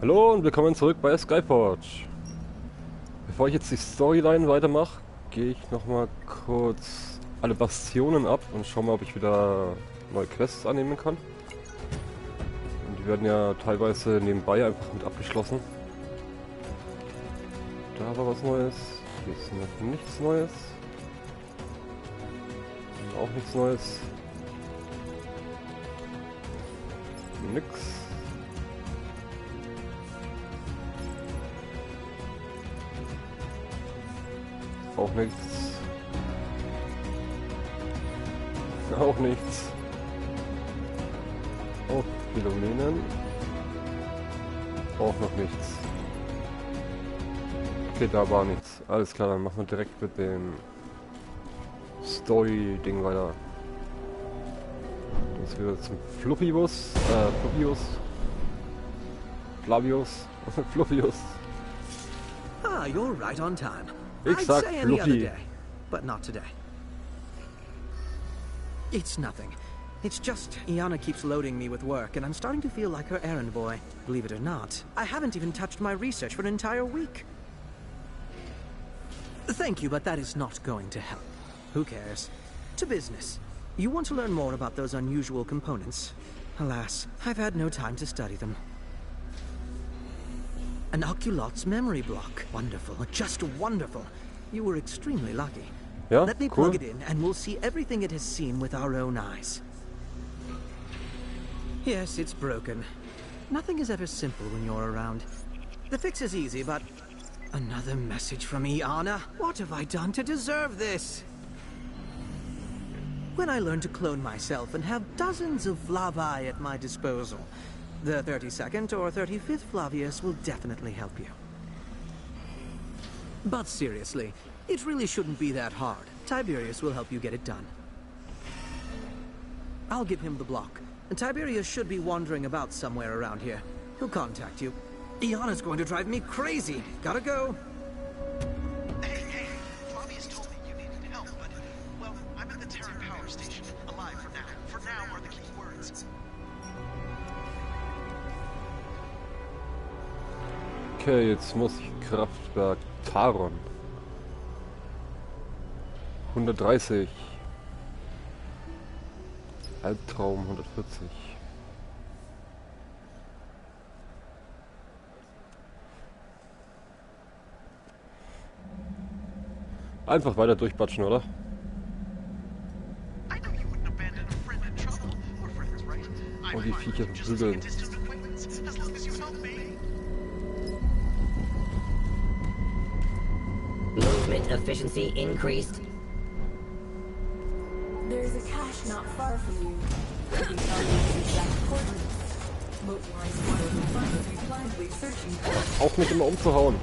Hallo und willkommen zurück bei Skyforge. Bevor ich jetzt die Storyline weitermache, gehe ich nochmal kurz alle Bastionen ab und schau mal, ob ich wieder neue Quests annehmen kann. Und die werden ja teilweise nebenbei einfach mit abgeschlossen. Da war was Neues. Hier ist noch nichts Neues. Und auch nichts Neues. Nix. Auch nichts. Auch nichts. Auch Philomenen. Auch noch nichts. Okay, da war nichts. Alles klar, dann machen wir direkt mit dem Story-Ding weiter. Jetzt wieder zum Fluffius. Flavius. Ah, you're right on time. Ich sag I'd say any other Fluffy. day, but not today. It's nothing. It's just Iana keeps loading me with work, and I'm starting to feel like her errand boy. Believe it or not, I haven't even touched my research for an entire week. Thank you, but that is not going to help. Who cares? To business. You want to learn more about those unusual components? Alas, I've had no time to study them. An Oculot's memory block. Wonderful, just wonderful. You were extremely lucky. Ja, Let me cool. plug it in and we'll see everything it has seen with our own eyes. Yes, it's broken. Nothing is ever simple when you're around. The fix is easy, but... Another message from Iana? What have I done to deserve this? When I learn to clone myself and have dozens of Flavi at my disposal, the 32nd or 35th Flavius will definitely help you. But seriously, it really shouldn't be that hard. Tiberius will help you get it done. I'll give him the block, and Tiberius should be wandering about somewhere around here. He'll contact you. Iana's going to drive me crazy. Gotta go. Hey, Flavius told me you needed help, but, well, I'm at the Terran power station. Alive for now. For now are the key words. Okay, jetzt muss ich Kraftwerk Taron. 130. Albtraum 140. Einfach weiter durchbatschen, oder? I know you wouldn't abandon a friend in trouble. We're friends, right? Und die Viecher just like a verprügeln. distant acquaintance, as long as you help me. Movement efficiency increased. There's a cache not far from you. I can tell you the exact coordinates. Motorized water will find if you blindly searching for. Auch nicht immer umzuhauen.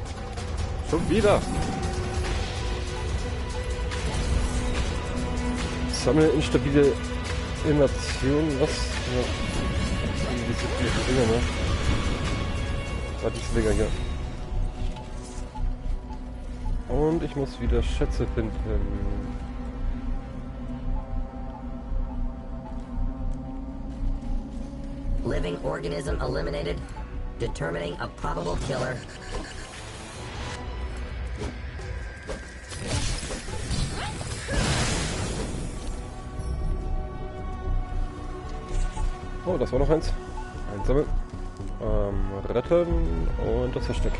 Schon wieder. Sammle instabile Immersion. Was? Ja. Diese Dinger, ne? Ah, diese Dinger hier. Und ich muss wieder Schätze finden. Living organism eliminated. Determining a probable killer. Oh, das war noch eins. Einsammeln. Retten und das Versteck.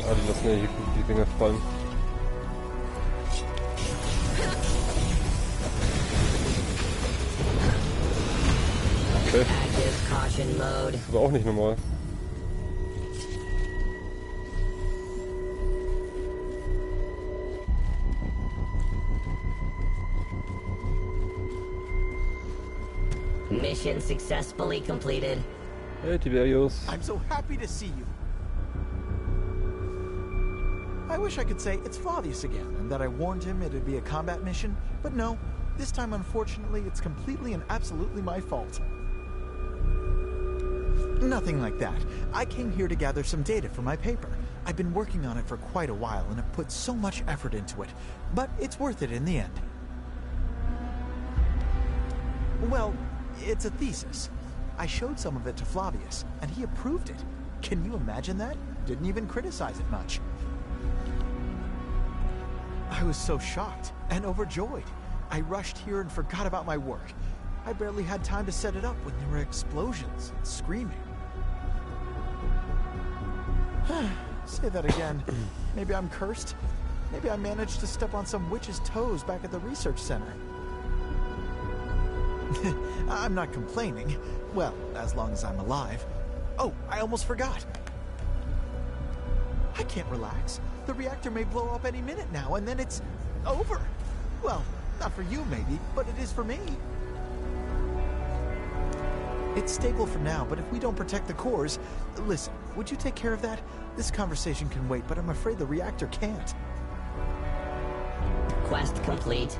Ah, die lassen ja hier die Dinger fallen. Okay. Active caution mode. Das ist aber auch nicht normal. Mission successfully completed. Hey Tiberius. I'm so happy to see you. I wish I could say it's Flavius again, and that I warned him it'd be a combat mission, but no. This time, unfortunately, it's completely and absolutely my fault. Nothing like that. I came here to gather some data for my paper. I've been working on it for quite a while and have put so much effort into it, but it's worth it in the end. Well, it's a thesis. I showed some of it to Flavius, and he approved it. Can you imagine that? Didn't even criticize it much. I was so shocked and overjoyed. I rushed here and forgot about my work. I barely had time to set it up when there were explosions and screaming. Say that again. Maybe I'm cursed. Maybe I managed to step on some witch's toes back at the research center. I'm not complaining. Well, as long as I'm alive. Oh, I almost forgot. I can't relax. The reactor may blow up any minute now, and then it's over. Well, not for you maybe, but it is for me. It's stable for now, but if we don't protect the cores... Listen, would you take care of that? This conversation can wait, but I'm afraid the reactor can't. Quest complete.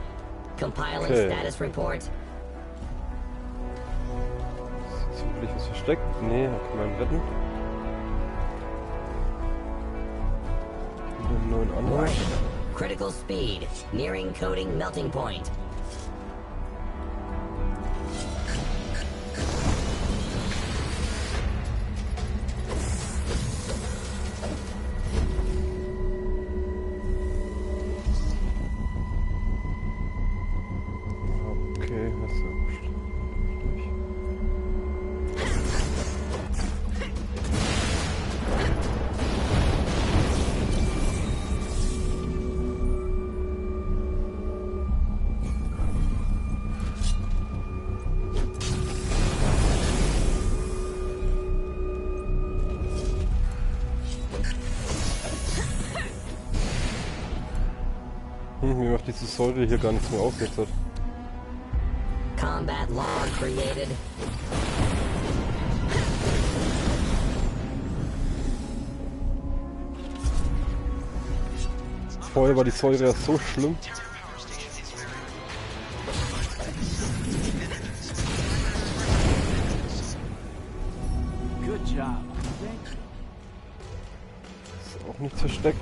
Compiling Okay. status report. Ist zufällig was versteckt? Nee, kann man retten. Und einen neuen anderen. Warning. Critical speed. Nearing coding melting point. Okay, das ist ja durch. Mir macht diese Säule hier gar nichts mehr aus jetzt. Combat log created. Vorher war die Säure ja so schlimm. Good job. Ist auch nicht versteckt.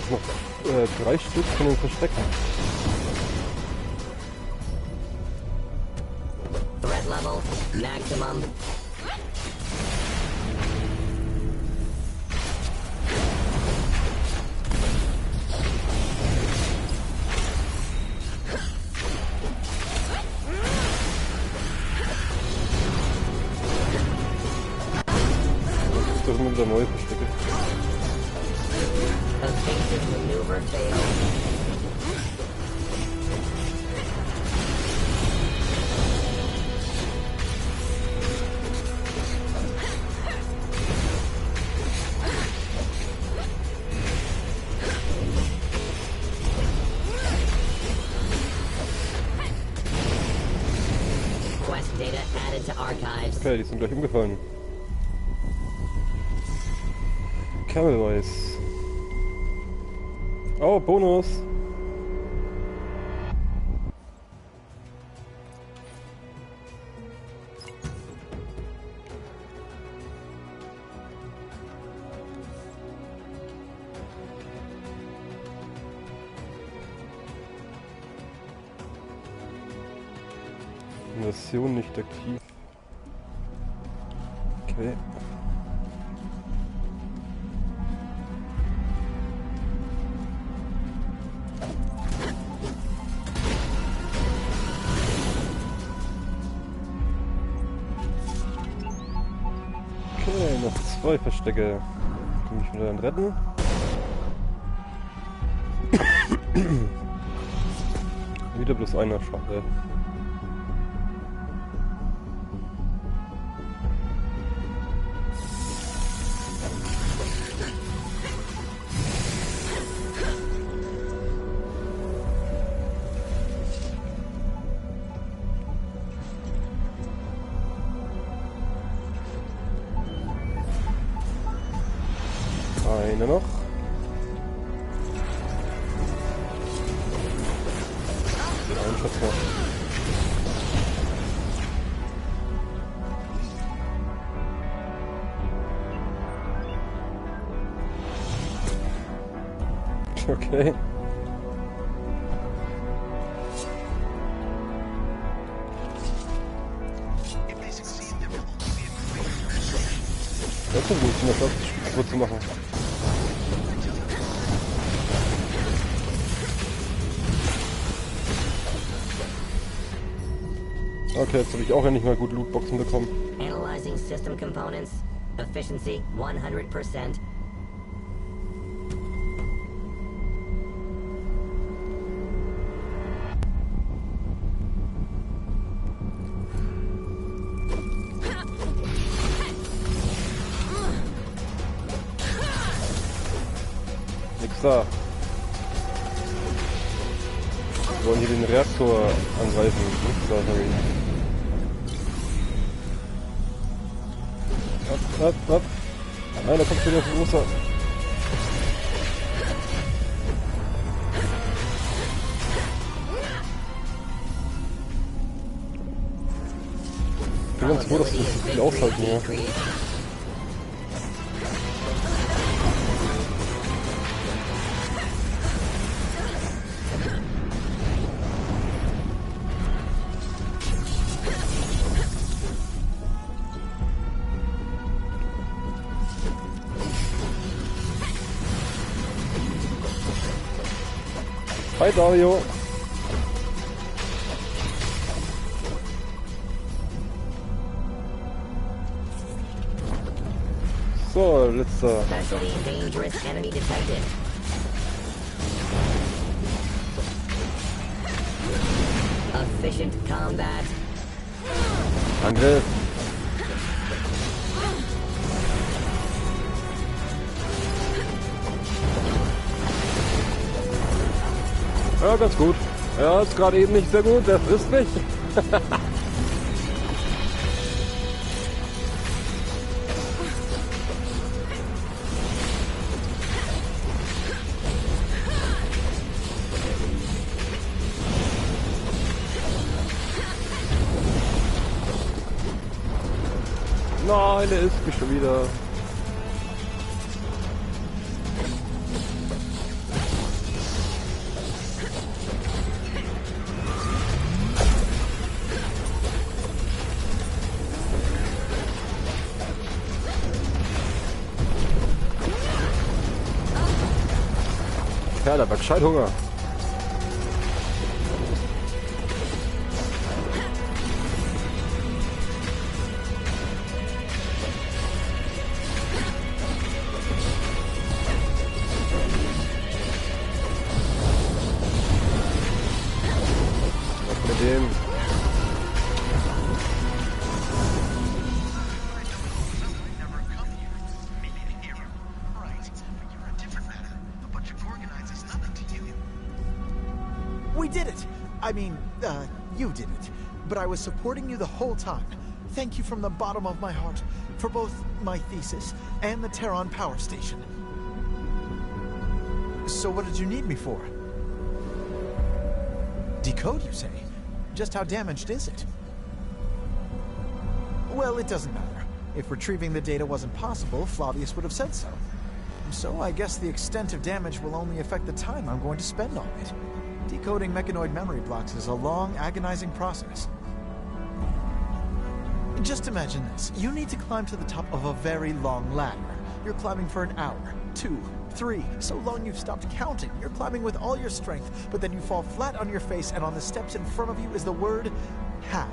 Noch 3 Stück von den Verstecken. Threat level maximum. Das ist immer wieder neue Verstecke. Evasive maneuver failed. Quest data added to archives. Okay, die sind gleich umgefallen. Kernbeweis. Oh, Bonus! Version nicht aktiv. Okay. Okay, noch 2 Verstecke. Kann mich wieder dann retten. Wieder bloß einer schwache. Eine noch. Ein Schatz noch. Okay. Das ist ein bisschen das kaputt zu machen. Okay, jetzt habe ich auch endlich mal gut Lootboxen bekommen. Analyzing system components. Efficiency 100%. Nix da. Wir wollen hier den Reaktor angreifen. Nix da, sorry. Ab. Nein, da kommt wieder ein großer. Ich bin ganz froh, dass wir das so viel aushalten hier. Hi Dario. So, letzter. Especially dangerous enemy detected. Efficient combat. Angriff. Ja, ganz gut. Ja, ist gerade eben nicht sehr gut, der frisst mich. Nein, der isst mich schon wieder. Ja, da war gescheit Hunger. Was mit dem? We did it! I mean, you did it. But I was supporting you the whole time. Thank you from the bottom of my heart for both my thesis and the Terran power station. So what did you need me for? Decode, you say? Just how damaged is it? Well, it doesn't matter. If retrieving the data wasn't possible, Flavius would have said so. So I guess the extent of damage will only affect the time I'm going to spend on it. Decoding mechanoid memory blocks is a long, agonizing process. Just imagine this. You need to climb to the top of a very long ladder. You're climbing for an hour, 2, 3, so long you've stopped counting. You're climbing with all your strength, but then you fall flat on your face, and on the steps in front of you is the word have.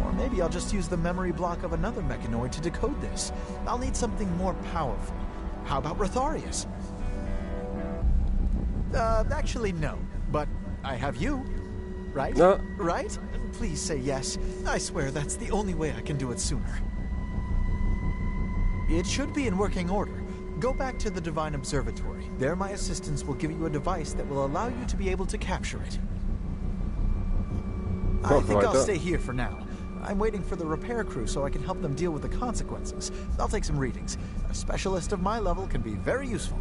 Or maybe I'll just use the memory block of another mechanoid to decode this. I'll need something more powerful. How about Rotharius? Actually no, but I have you, right? No. Right? Please say yes. I swear that's the only way I can do it sooner. It should be in working order. Go back to the Divine Observatory. There my assistants will give you a device that will allow you to be able to capture it. I think I'll stay here for now. I'm waiting for the repair crew so I can help them deal with the consequences. I'll take some readings. A specialist of my level can be very useful.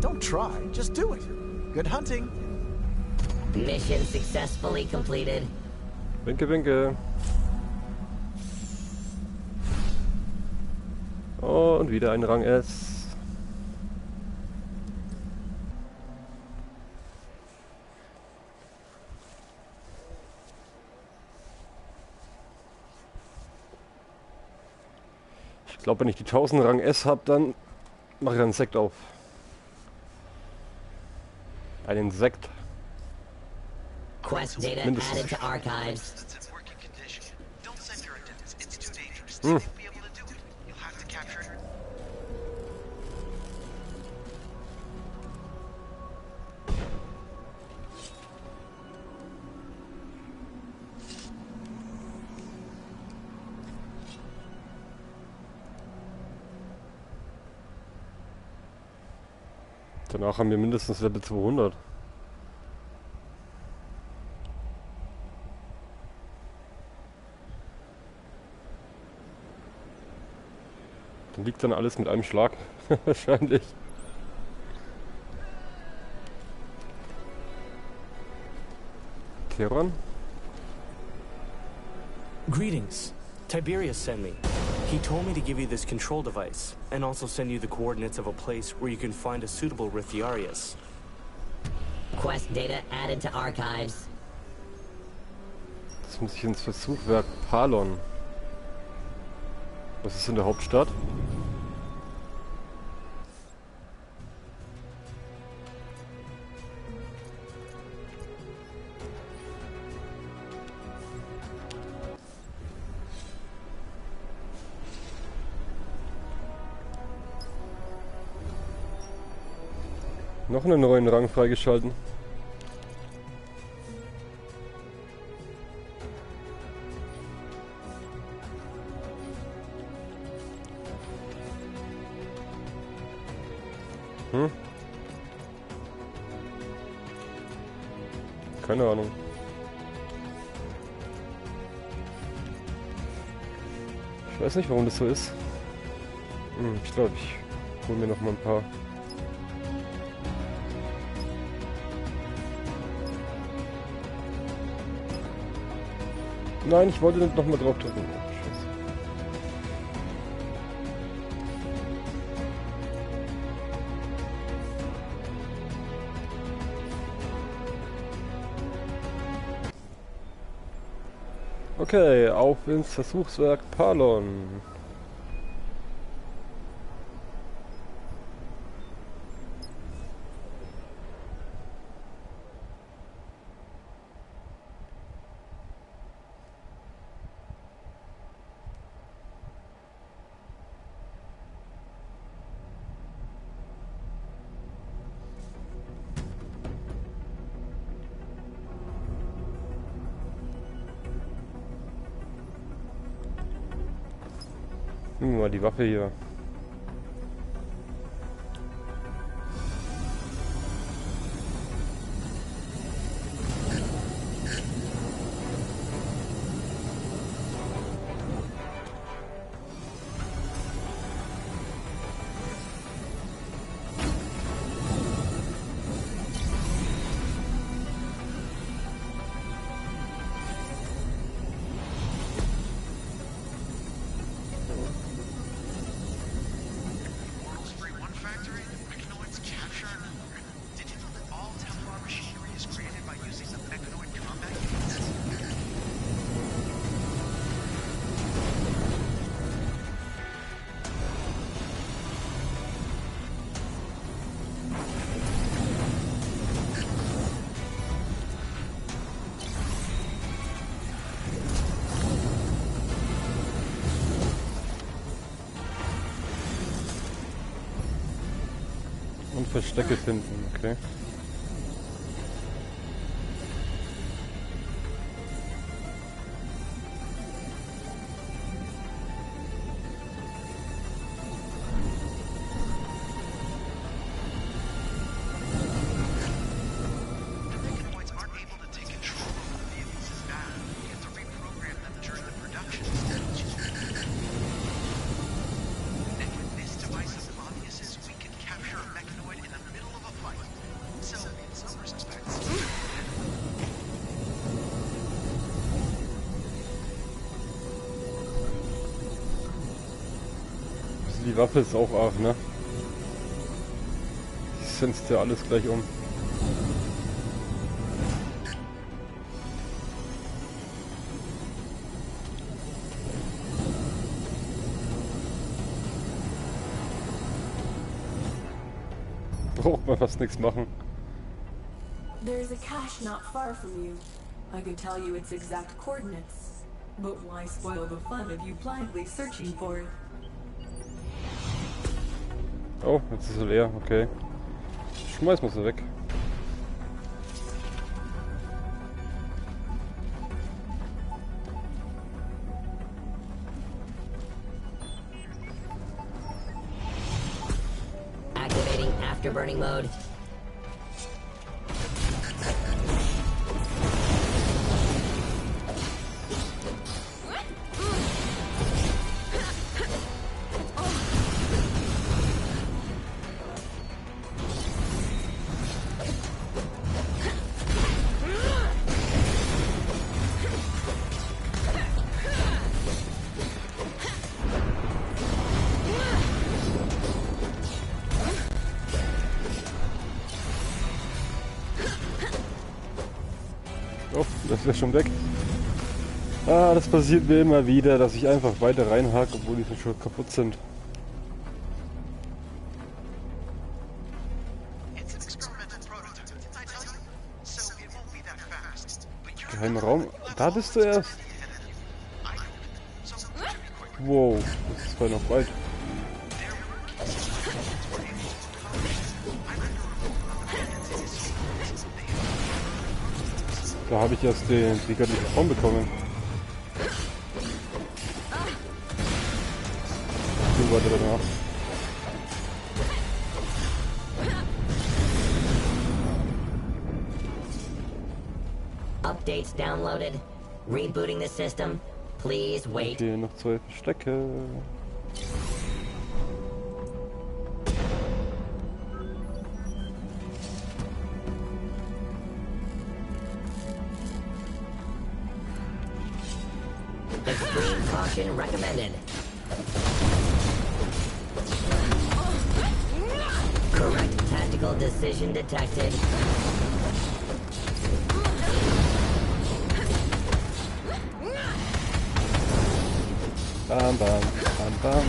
Don't try, just do it. Good hunting. Mission successfully completed. Winke, winke. Oh, und wieder ein Rang S. Ich glaube, wenn ich die 1000 Rang S habe, dann mache ich einen Sekt auf. Einen Sekt. Quest data Mindestens. added to archives. That's in working condition. Don't send your attendants. It's too dangerous. Mm. They won't be able to do it. You'll have to capture it. Danach haben wir mindestens Level 200. Dann liegt dann alles mit einem Schlag. Wahrscheinlich. Keran? Greetings. Tiberius sent me. He told me to give you this control device, and also send you the coordinates of a place where you can find a suitable Rithiarius. Quest data added to archives. Jetzt muss ich ins Versuchwerk Palon. Was ist in der Hauptstadt? Noch einen neuen Rang freigeschalten. Keine Ahnung. Ich weiß nicht, warum das so ist. Ich glaube, ich hole mir noch mal ein paar. Nein, ich wollte nicht noch mal drauf drücken. Oh, Scheiße. Okay, auf ins Versuchswerk Palon. Nehmen wir mal die Waffe hier. Und Verstecke finden, okay. Mechanoids aren't able to take control over the vehicles as bad. We have to Die Waffe ist auch arg, ne? Die senzt ja alles gleich um. Braucht man fast nichts machen. There's a cache not far from you. I could tell you its exact coordinates. But why spoil the fun of you blindly searching for it? Oh, jetzt ist sie leer, okay. Schmeiß mal sie weg. Activating afterburning mode. Oh, das wäre schon weg. Ah, das passiert mir immer wieder, dass ich einfach weiter reinhake, obwohl die schon kaputt sind. It's an experimental prototype, I tell you. So it won't be that fast. But you're Geheimer Raum. Da bist du erst. Wow, das ist voll noch weit. Da habe ich erst die göttliche Form bekommen. Du weiter danach. Updates downloaded. Rebooting the system. Please wait. Hier noch 2 Verstecke. Extreme caution recommended. Correct tactical decision detected. Bam, bam, bam, bam.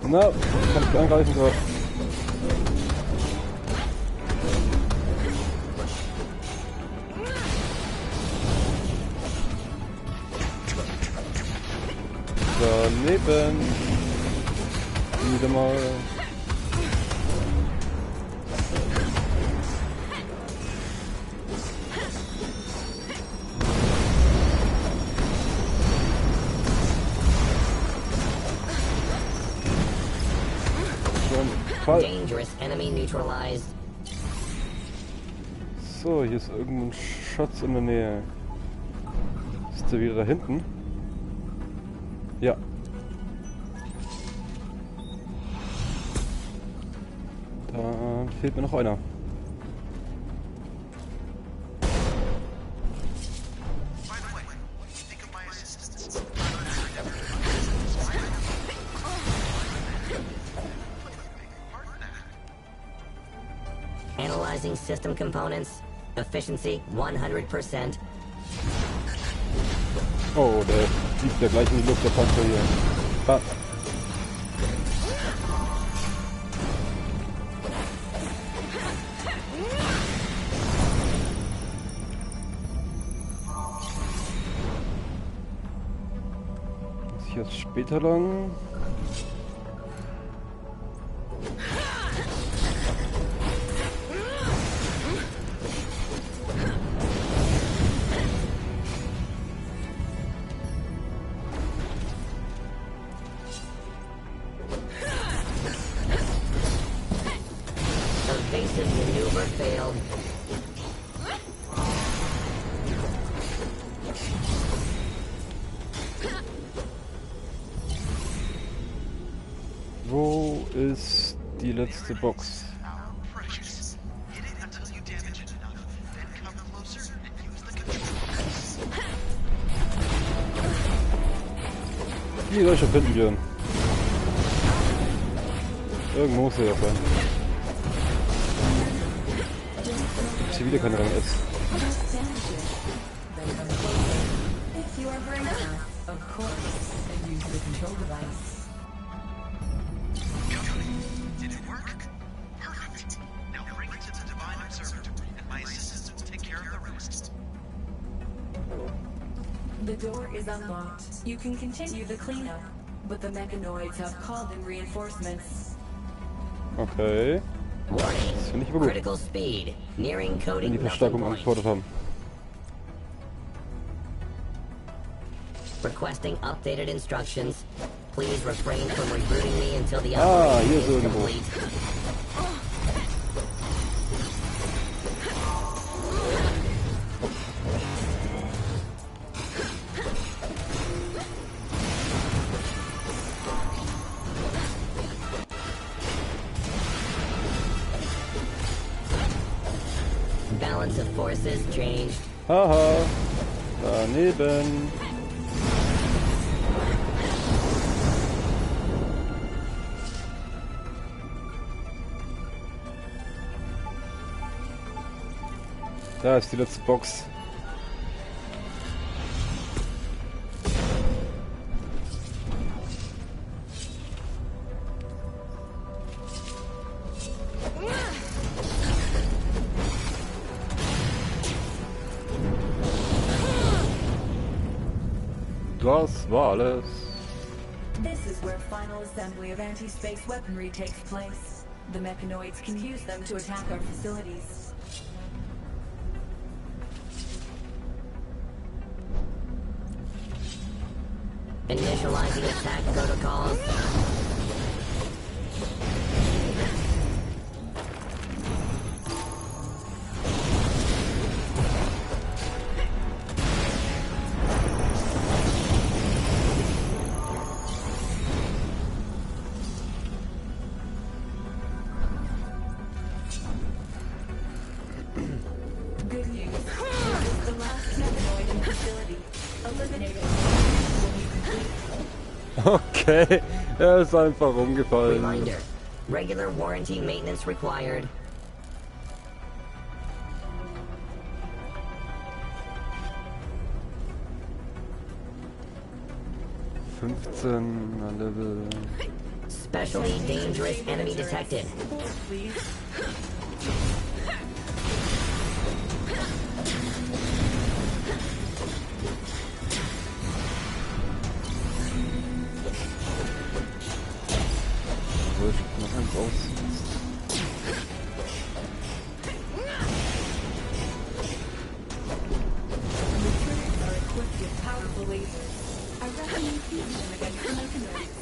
Na, kann ich angreifen gerade. Daneben. Wieder mal. Fall. Dangerous enemy neutralized. So, hier ist irgendwo ein Schatz in der Nähe. Ist der wieder da hinten? Ja. Dann fehlt mir noch einer. By the way, what do you think of my assistance? Analyzing system components. Efficiency 100%. Oh, der fliegt ja gleich in die Luft, der Panzer hier. Ah. Muss ich jetzt später lang? Evasive maneuver failed. die letzte Box. Precious. Hit it until you damage it enough. Then come closer and use the controls. Die soll ich schon finden können. Irgendwo muss er ja sein. Ist hier wieder kein Rang S. If you are brave enough, of course, and use the control device. Did it work? Perfect. Now bring it to the Divine Observatory, and my assistants will take care of the rest. The door is unlocked. You can continue the cleanup, but the mechanoids have called in reinforcements. Okay. Warning. Das finde ich aber gut, Critical speed. Nearing wenn coding die melting Verstärkung point. angefordert haben. Requesting updated instructions. Please refrain from rebooting me until the Ah, operation hier is ist irgendwo. complete. Balance of forces changed. Haha. Daneben. Da ist die letzte Box. Das war alles. This is where final assembly of anti-space weaponry takes place. The mechanoids can use them to attack our facilities. Initializing attack protocols. Good news. This is the last mechanoid in the facility. Eliminate it. Okay, er ist einfach umgefallen. Reminder. Regular warranty maintenance required. Level. Specially dangerous enemy detected. Please. So, ich guck noch eins aus. Recruiters are equipped with powerful lasers. I recommend using them against the mechanoids.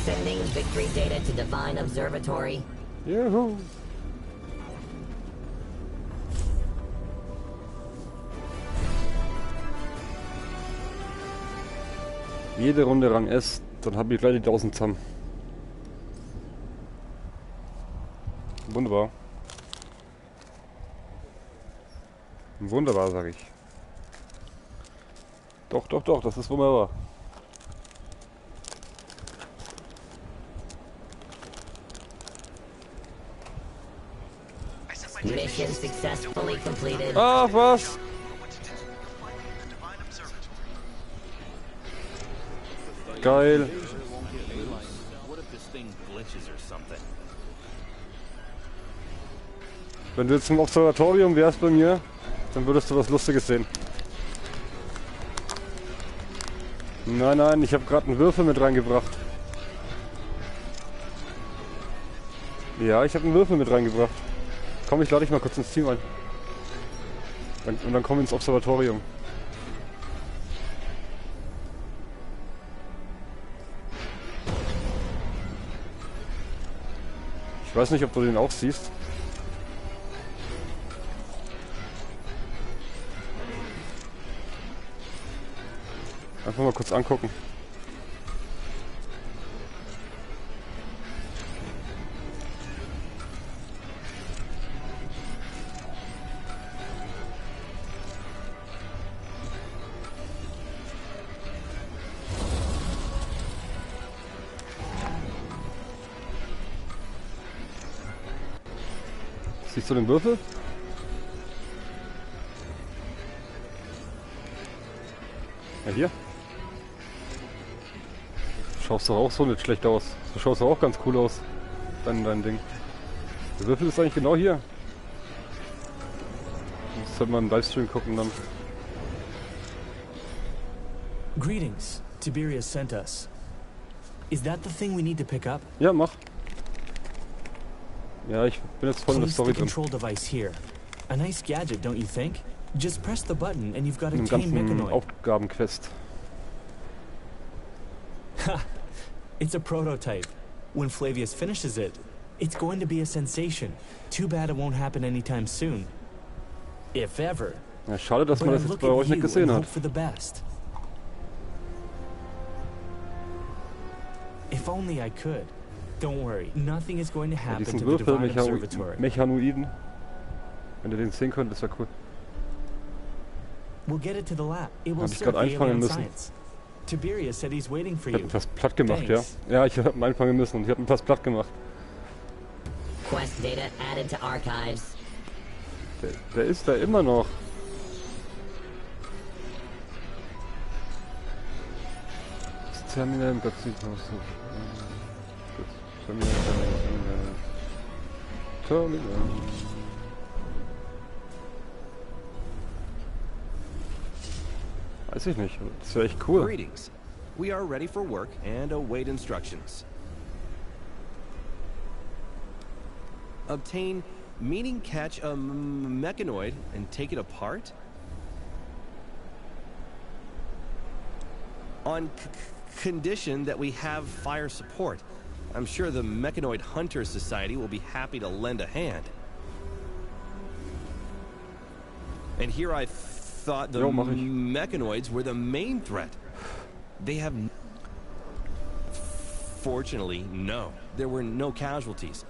Sending victory data to Divine Observatory. Juhu. Jede Runde Rang S, dann habe ich gleich die 1000 zusammen. Wunderbar. Wunderbar, sag ich. Doch, doch, doch, das ist wunderbar. Mission successfully completed. Ach, was? Geil. What if this thing glitches or something? Wenn du jetzt im Observatorium wärst bei mir, dann würdest du was Lustiges sehen. Nein, nein, ich habe gerade einen Würfel mit reingebracht. Ja, ich habe einen Würfel mit reingebracht. Komm, ich lade dich mal kurz ins Team ein. Und dann kommen wir ins Observatorium. Ich weiß nicht, ob du den auch siehst. Einfach mal kurz angucken. Siehst du den Würfel? Ja, hier. Schaust doch auch so nicht schlecht aus. Du schaust doch auch ganz cool aus. Dein Ding. Der Würfel ist eigentlich genau hier. Das sollte man im Livestream gucken dann. Greetings. Tiberius sent us. Is that the thing we need to pick up? Ja, mach. Ja, ich bin jetzt voll in der Place Story the drin. control device here. A nice gadget, don't you think? Just press the button and you've got a Im tame ganzen mechanoid. Aufgabenquest. Ha! It's a prototype. When Flavius finishes it, it's going to be a sensation. Too bad it won't happen anytime soon. If ever. Ja, schade, dass man But das I jetzt look bei at euch nicht you gesehen and hat. hope for the best. If only I could. Don't worry, nothing is going to Ja, happen diesen to the Würfel, Divine Observatory. Mechanoiden. Wenn ihr den sehen könnt, das wäre cool. We'll get it to the lab. It will Hab ich serve grad the einfangen alien müssen. science. Tiberius said he's waiting for Ich hab you. ihn fast platt gemacht, Thanks. ja. Ja, ich hab ihn einfangen müssen und ich hab ihn fast platt gemacht. Quest data added to archives. Der ist da immer noch. Das Terminal im Gott sieht aus. Terminal. Weiß ich nicht. Das wäre echt cool. Greetings. We are ready for work and await instructions. Obtain, meaning catch a mechanoid and take it apart? On condition that we have fire support. I'm sure the Mechanoid Hunter Society will be happy to lend a hand. And here I thought the mechanoids were the main threat. They have... Fortunately, no. There were no casualties.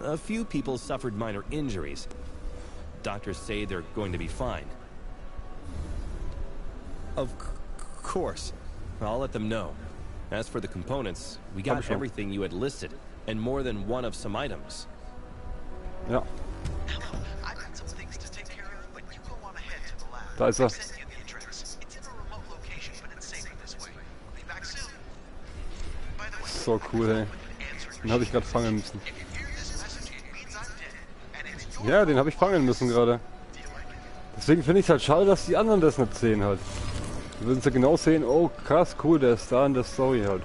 A few people suffered minor injuries. Doctors say they're going to be fine. Of course. I'll let them know. As for the components, we got everything you had listed, and more than one of some items. Ja. I've got some things to take care of, but you go on ahead to the lab. Da ist er. I've sent you the address. It's in a remote location, but it's safer this way. I'll be back soon. By the way, So cool, ey. Den habe ich gerade fangen müssen. if you hear this message, it means I'm dead. And it's your Ja, den habe ich fangen müssen gerade. Deswegen finde ich es halt schade, dass die anderen das nicht sehen halt. Die würden es ja genau sehen, oh krass, cool, der ist da in der Story halt.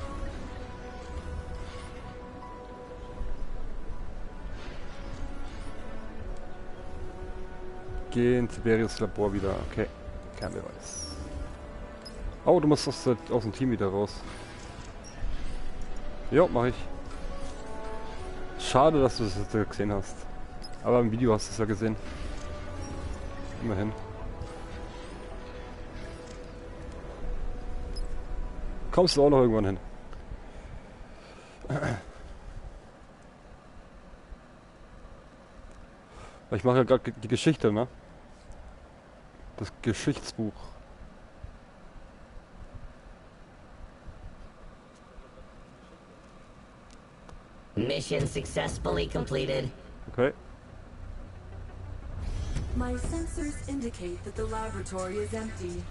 Gehen Tiberius Labor wieder, okay. Kernbeweis. Oh, du musst aus dem Team wieder raus. Jo, mach ich. Schade, dass du das jetzt gesehen hast. Aber im Video hast du es ja gesehen. Immerhin. Kommst du auch noch irgendwann hin. Ich mache ja gerade die Geschichte, ne? Das Geschichtsbuch. Mission successfully completed. Okay. My sensors indicate that the laboratory is empty.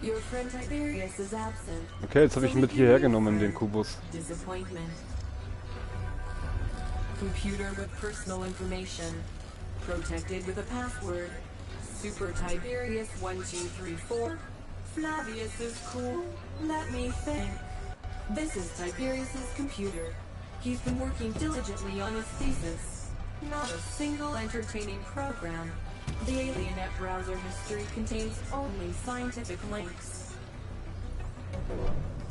Your friend Tiberius is absent. Okay, jetzt habe ich ihn mit hierher genommen, den Kubus. Disappointment. Computer with personal information. Protected with a password. Super Tiberius 1234. Flavius is cool. Let me think. This is Tiberius's computer. He's been working diligently on his thesis. Not a single entertaining program. The AlienNet browser history contains only scientific links.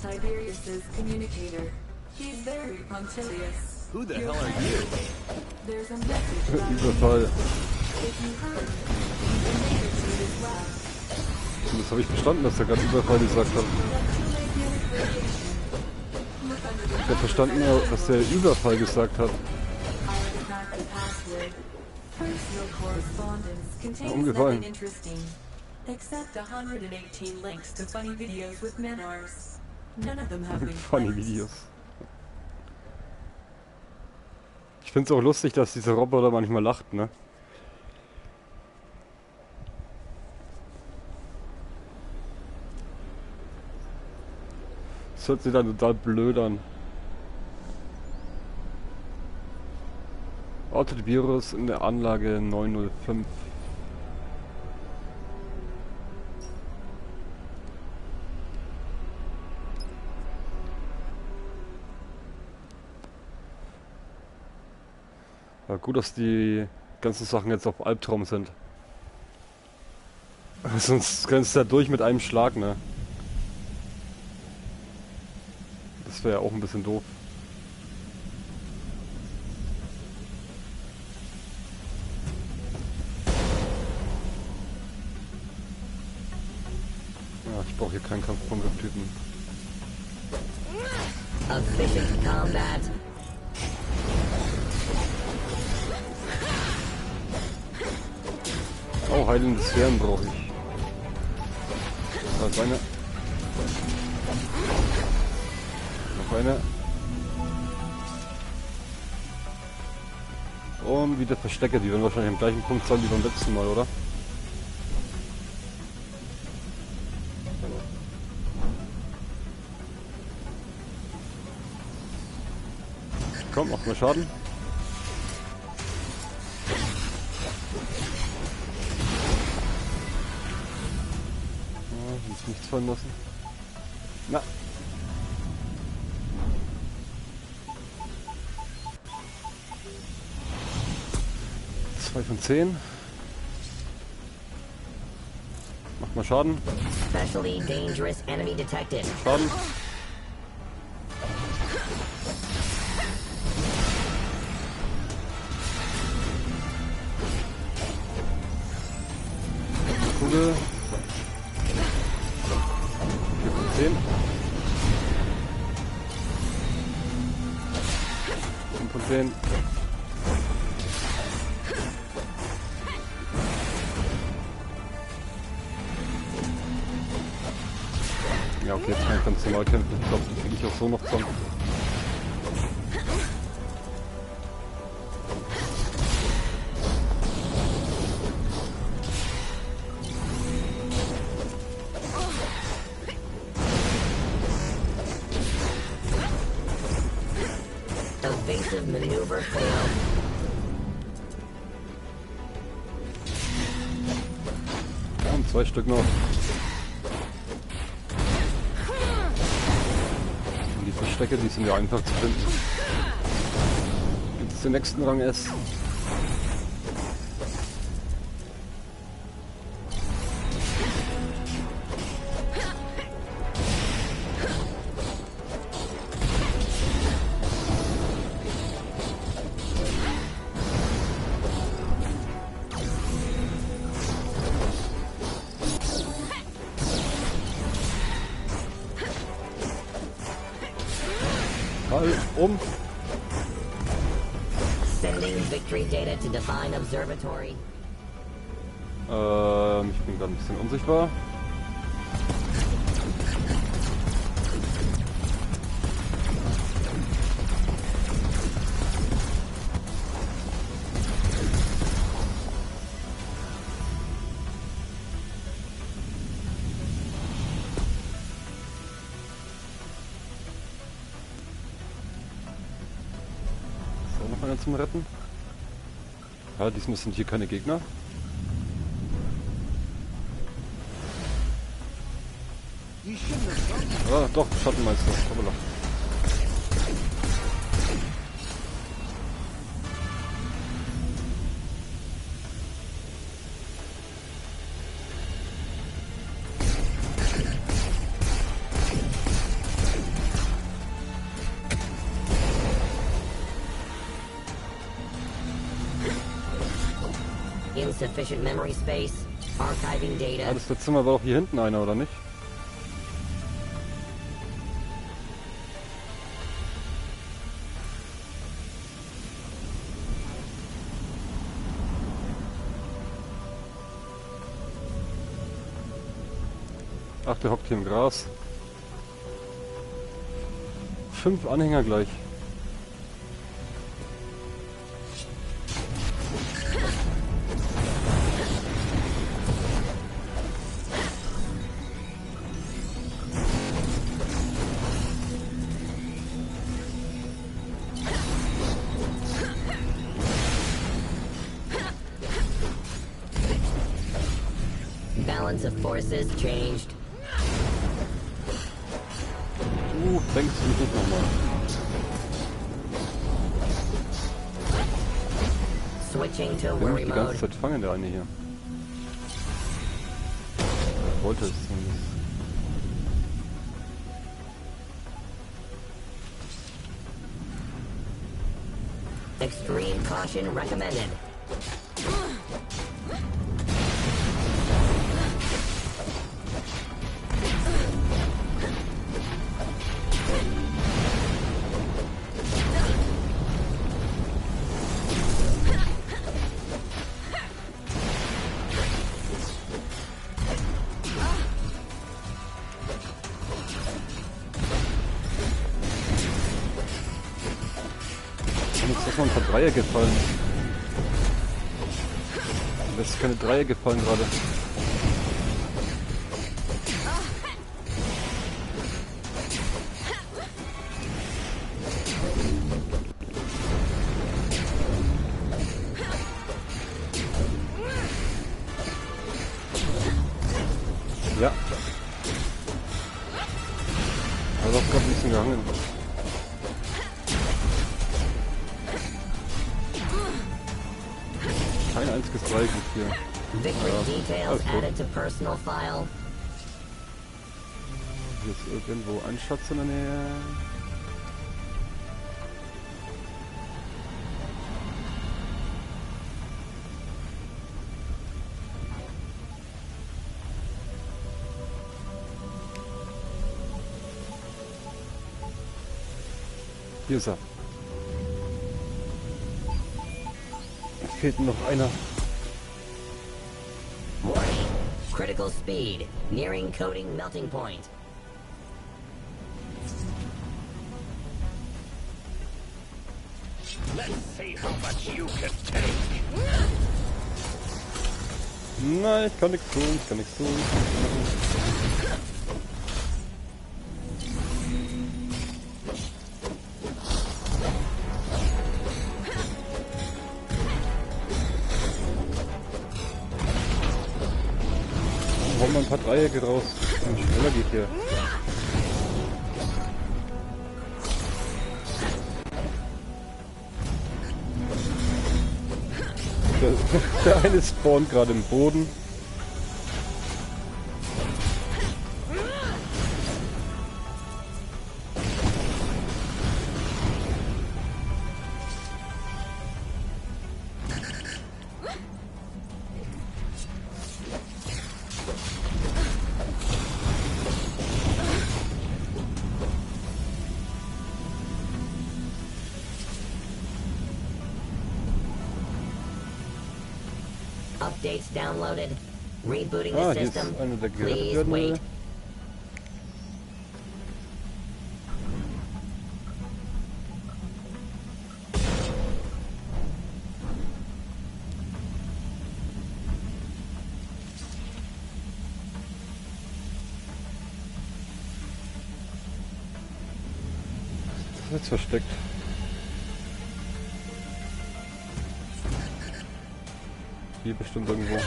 Tiberius's communicator. He's very punctilious. Who the hell are you? There's a message about Überfall. if you heard, you can make it to his lab. Und das habe ich verstanden, dass er gerade Überfall gesagt hat. Ich habe verstanden, dass er Überfall gesagt hat. Personal correspondence contains nothing interesting, except 118 links to funny videos with menars. None of them have been Funny Videos. Ich finde es auch lustig, dass dieser Roboter manchmal lacht, ne? Das hört sich dann total blöd an. Autovirus in der Anlage 905. Ja, gut, dass die ganzen Sachen jetzt auf Albtraum sind. Sonst grenzt er durch mit einem Schlag, ne? Das wäre ja auch ein bisschen doof. Ja, ich brauche hier keinen Kampfpunkt-Typen. Efficient combat. Oh, heilende Sphären brauche ich. Da ist eine. Noch eine. Und wieder Verstecke, die werden wahrscheinlich am gleichen Punkt sein wie beim letzten Mal, oder? Komm, mach mal Schaden. Nichts fallen lassen. Na. Zwei von 10. Mach mal Schaden. Especially dangerous enemy detected. Schaden. Kugel. 4 von 10. 5 von 10. Ja, okay, jetzt kann ich ganz normal kämpfen. Ich glaube, die kriege ich auch so noch zusammen. Evasive maneuver failed. Ja, und 2 Stück noch. Und die Verstecke, die sind ja einfach zu finden. Jetzt den nächsten Rang S. Sending victory data to Divine Observatory. Ich bin gerade ein bisschen unsichtbar. Zum Retten. Ja, diesmal sind hier keine Gegner. Ah, doch, Schattenmeister. Hoppala. Insufficient memory space. Archiving data. Ja, das letzte Mal war doch hier hinten einer, oder nicht? Ach, der hockt hier im Gras. 5 Anhänger gleich. Balance of forces changed. Denkst du nicht nochmal? Switching to Der muss worry die ganze mode. Zeit fangen, der eine hier. Wollte es zumindest. Extreme caution recommended. Jetzt ist noch ein paar Dreier gefallen. Da ist keine Dreier gefallen gerade. Ja. Also auch gerade ein bisschen gehangen. Kein einziges Dreieck ist hier. Victory details gut. added to personal file. Hier ist irgendwo ein Schatz in der Nähe. Hier ist er. Es fehlt noch einer. Warning. Critical speed. Nearing coding melting point. Let's see how much you can take. Nein, ich kann nichts tun, ich kann nichts tun. Hauen wir ein paar Dreiecke raus. Schneller geht hier. Der eine spawnt gerade im Boden. Updates downloaded. Rebooting the Hier system. ist einer, der gerettet Please werden will. wait. Das ist jetzt versteckt. Hier bestimmt irgendwo.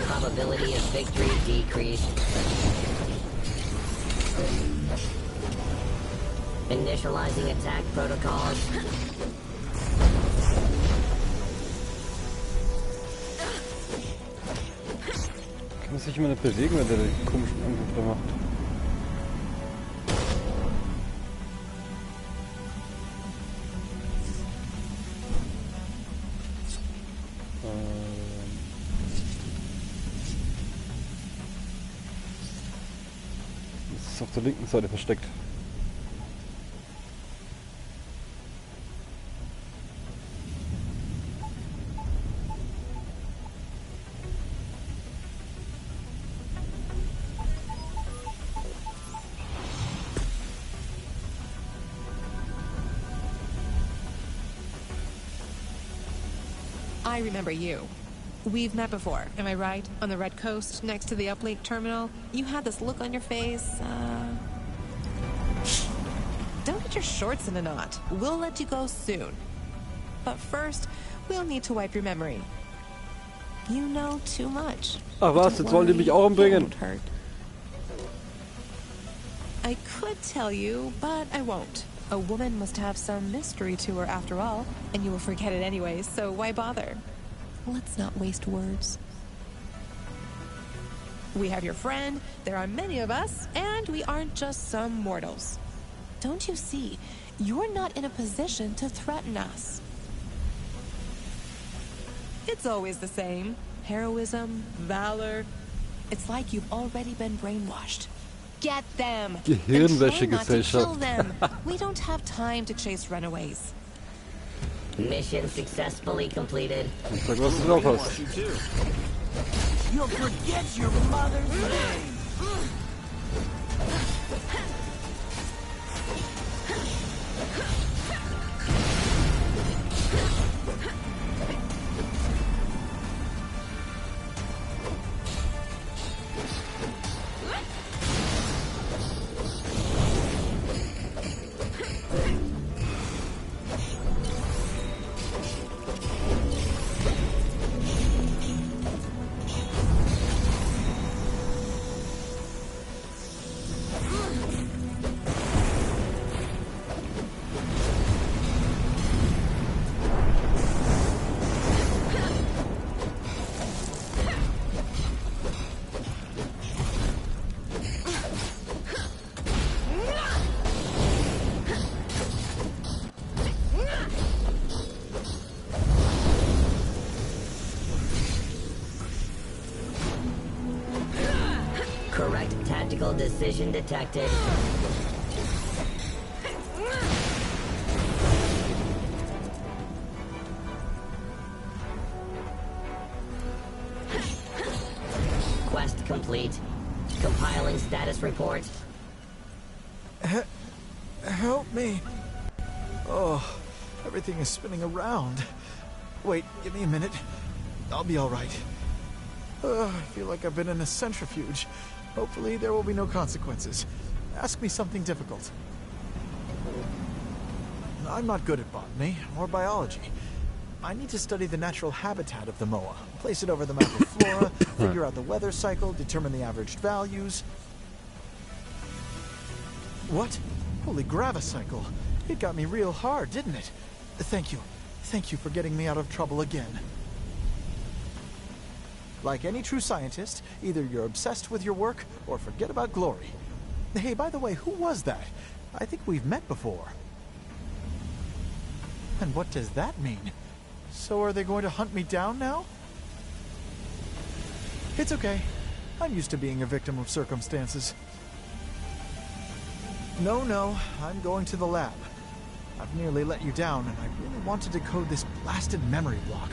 Probability of victory decreased. Initializing attack protocols. Muss sich immer nicht bewegen, wenn der den komischen Angriff da macht. Das ist auf der linken Seite versteckt. I remember you. We've met before, am I right? On the Red Coast, next to the Uplink terminal. You had this look on your face, Don't get your shorts in a knot. We'll let you go soon. But first, we'll need to wipe your memory. You know too much. Ach was, jetzt wollen die mich auch umbringen. I could tell you, but I won't. A woman must have some mystery to her after all, and you will forget it anyway, so why bother? Let's not waste words. We have your friend, there are many of us, and we aren't just some mortals. Don't you see? You're not in a position to threaten us. It's always the same. Heroism, valor. It's like you've already been brainwashed. Get them! Gehirnwäschegesellschaft. We don't have time to chase runaways. Mission successfully completed. Sag, was du drauf hast. You'll forget your mother's name. Correct tactical decision detected. Quest complete. Compiling status report. Help me. Oh, everything is spinning around. Wait, give me a minute. I'll be all right. I feel like I've been in a centrifuge. Hopefully there will be no consequences. Ask me something difficult. I'm not good at botany or biology. I need to study the natural habitat of the moa, place it over the map of flora, figure out the weather cycle, determine the averaged values. What? Holy gravicycle. It got me real hard, didn't it? Thank you. Thank you for getting me out of trouble again. Like any true scientist, either you're obsessed with your work or forget about glory. Hey, by the way, who was that? I think we've met before. And what does that mean? So are they going to hunt me down now? It's okay. I'm used to being a victim of circumstances. No, I'm going to the lab. I've nearly let you down, and I really want to decode this blasted memory block.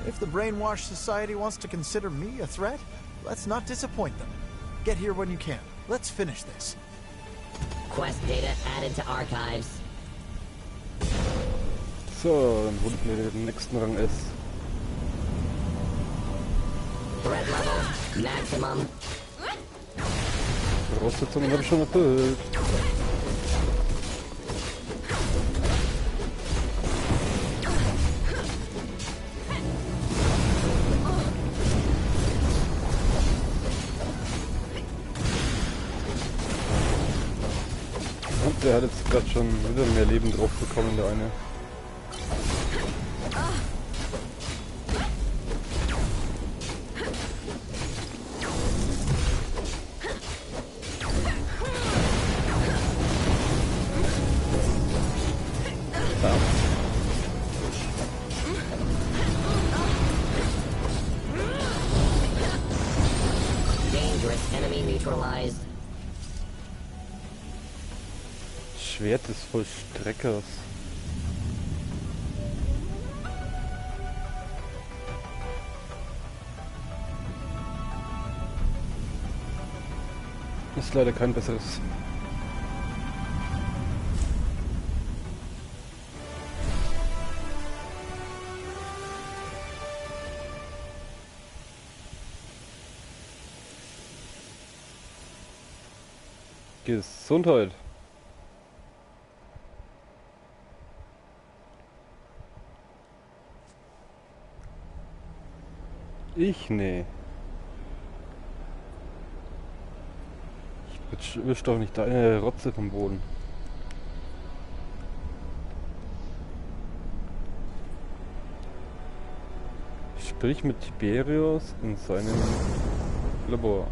If the Brainwash Society wants to consider me a threat, let's not disappoint them. Get here when you can. Let's finish this. Quest data added to archives. So, dann holen wir den nächsten Rang S. Threat level maximum. Voraussetzungen habe ich schon erfüllt. Und der hat jetzt gerade schon wieder mehr Leben drauf bekommen, der eine. dangerous enemy neutralized. Schwert des Vollstreckers. Ist leider kein besseres. Gesundheit. Nee. Ich wisch doch nicht deine Rotze vom Boden. Sprich mit Tiberius in seinem Labor.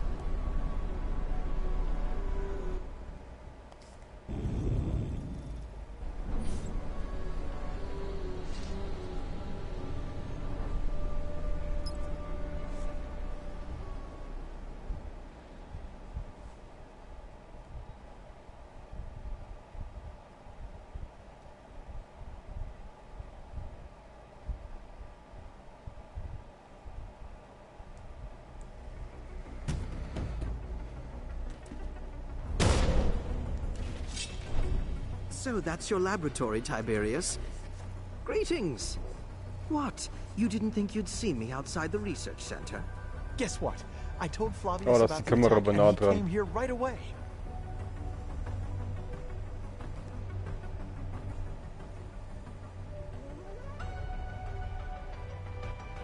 So that's your laboratory, Tiberius. Greetings. What? You didn't think you'd see me outside the research center? Guess what? I told Flavius Oh, das about ist die the Kamera attack aber nah and he dran. came here right away.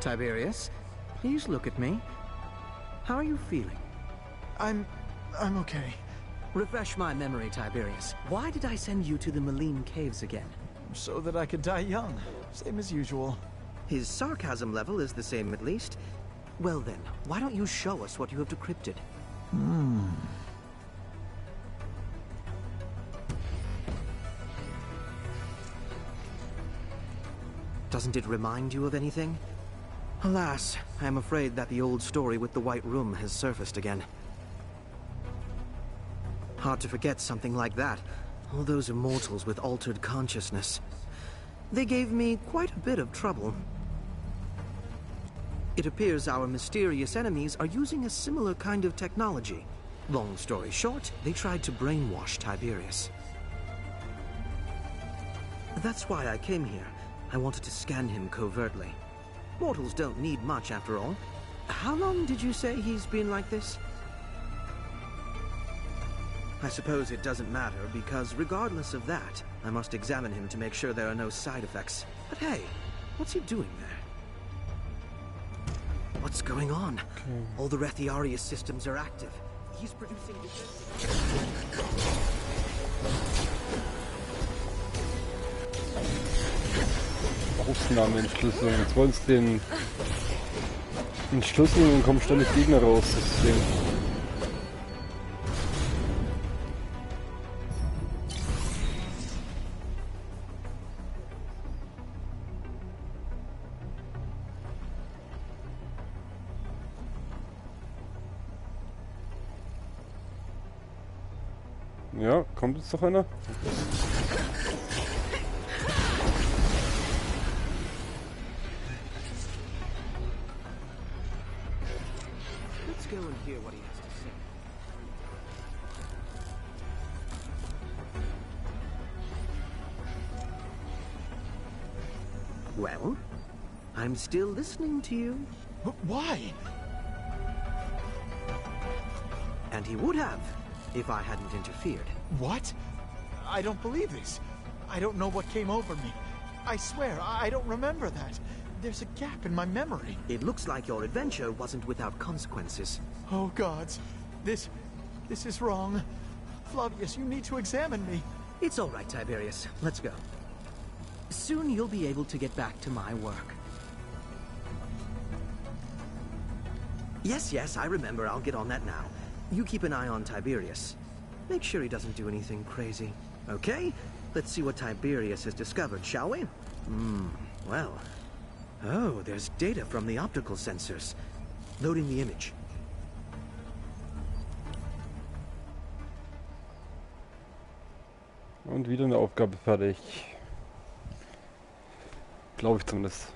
Tiberius, please look at me. How are you feeling? I'm okay. Refresh my memory, Tiberius. Why did I send you to the Malign Caves again? So that I could die young. Same as usual. His sarcasm level is the same at least. Well then, why don't you show us what you have decrypted? Doesn't it remind you of anything? Alas, I am afraid that the old story with the White Room has surfaced again. Hard to forget something like that. All those immortals with altered consciousness. They gave me quite a bit of trouble. It appears our mysterious enemies are using a similar kind of technology. Long story short, they tried to brainwash Tiberius. That's why I came here. I wanted to scan him covertly. Mortals don't need much after all. How long did you say he's been like this? I suppose it doesn't matter, because regardless of that, I must examine him to make sure there are no side effects. But hey, what's he doing there? What's going on? All the Rethiarius systems are active. He's producing Aufnahmeentschlüsselung. Jetzt wollen sie den entschlüsseln und kommen ständig Gegner raus. Das Ding. Ja, kommt jetzt noch einer? Let's go and hear what he has to say. Well, I'm still listening to you. Why? And he would have, if I hadn't interfered. What? I don't believe this. I don't know what came over me. I swear, I don't remember that. There's a gap in my memory. It looks like your adventure wasn't without consequences. Oh, gods. This is wrong. Flavius, you need to examine me. It's all right, Tiberius. Let's go. Soon you'll be able to get back to my work. Yes, I remember. I'll get on that now. You keep an eye on Tiberius. Make sure he doesn't do anything crazy. Okay? Let's see what Tiberius has discovered, shall we? Well. Oh, there's data from the optical sensors. Loading the image. Und wieder eine Aufgabe fertig. Glaube ich zumindest.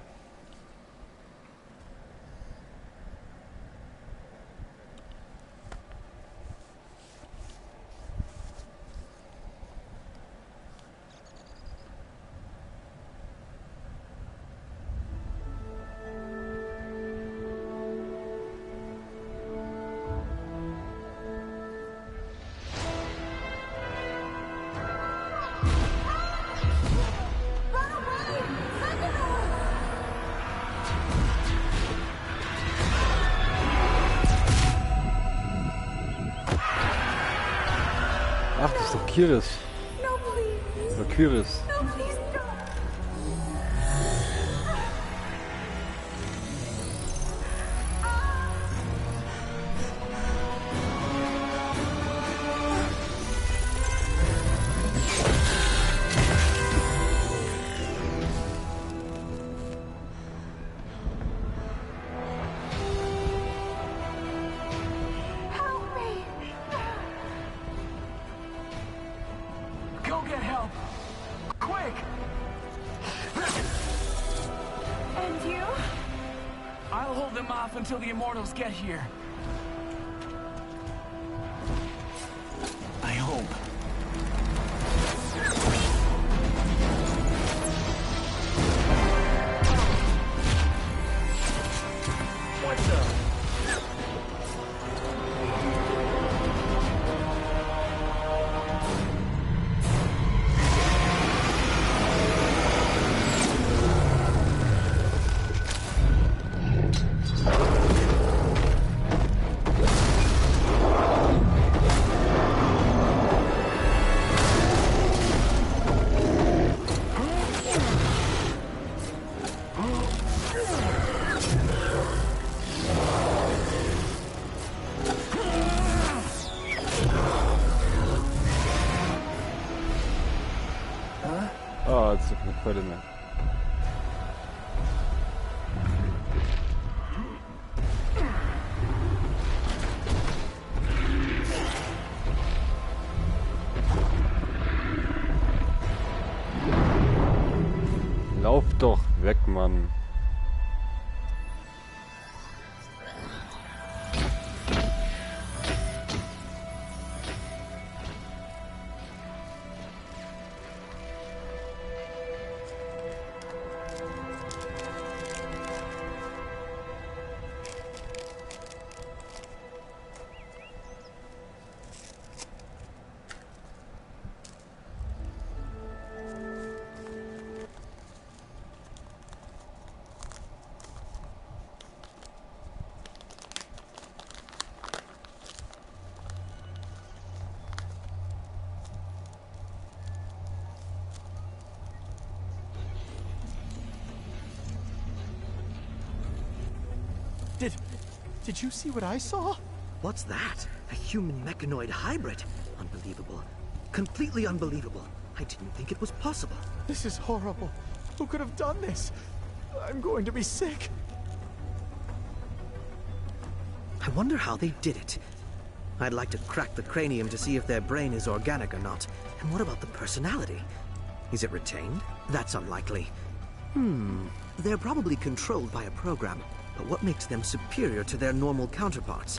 Ach, das ist doch Kiris. Oder Kyris. Go get help! Quick! And you? I'll hold them off until the Immortals get here. I hope. What the? Ah, jetzt ist eine Quelle mehr. Lauf doch weg, Mann. Did you see what I saw? What's that? A human mechanoid hybrid? Unbelievable. Completely unbelievable. I didn't think it was possible. This is horrible. Who could have done this? I'm going to be sick. I wonder how they did it. I'd like to crack the cranium to see if their brain is organic or not. And what about the personality? Is it retained? That's unlikely. They're probably controlled by a program. But what makes them superior to their normal counterparts?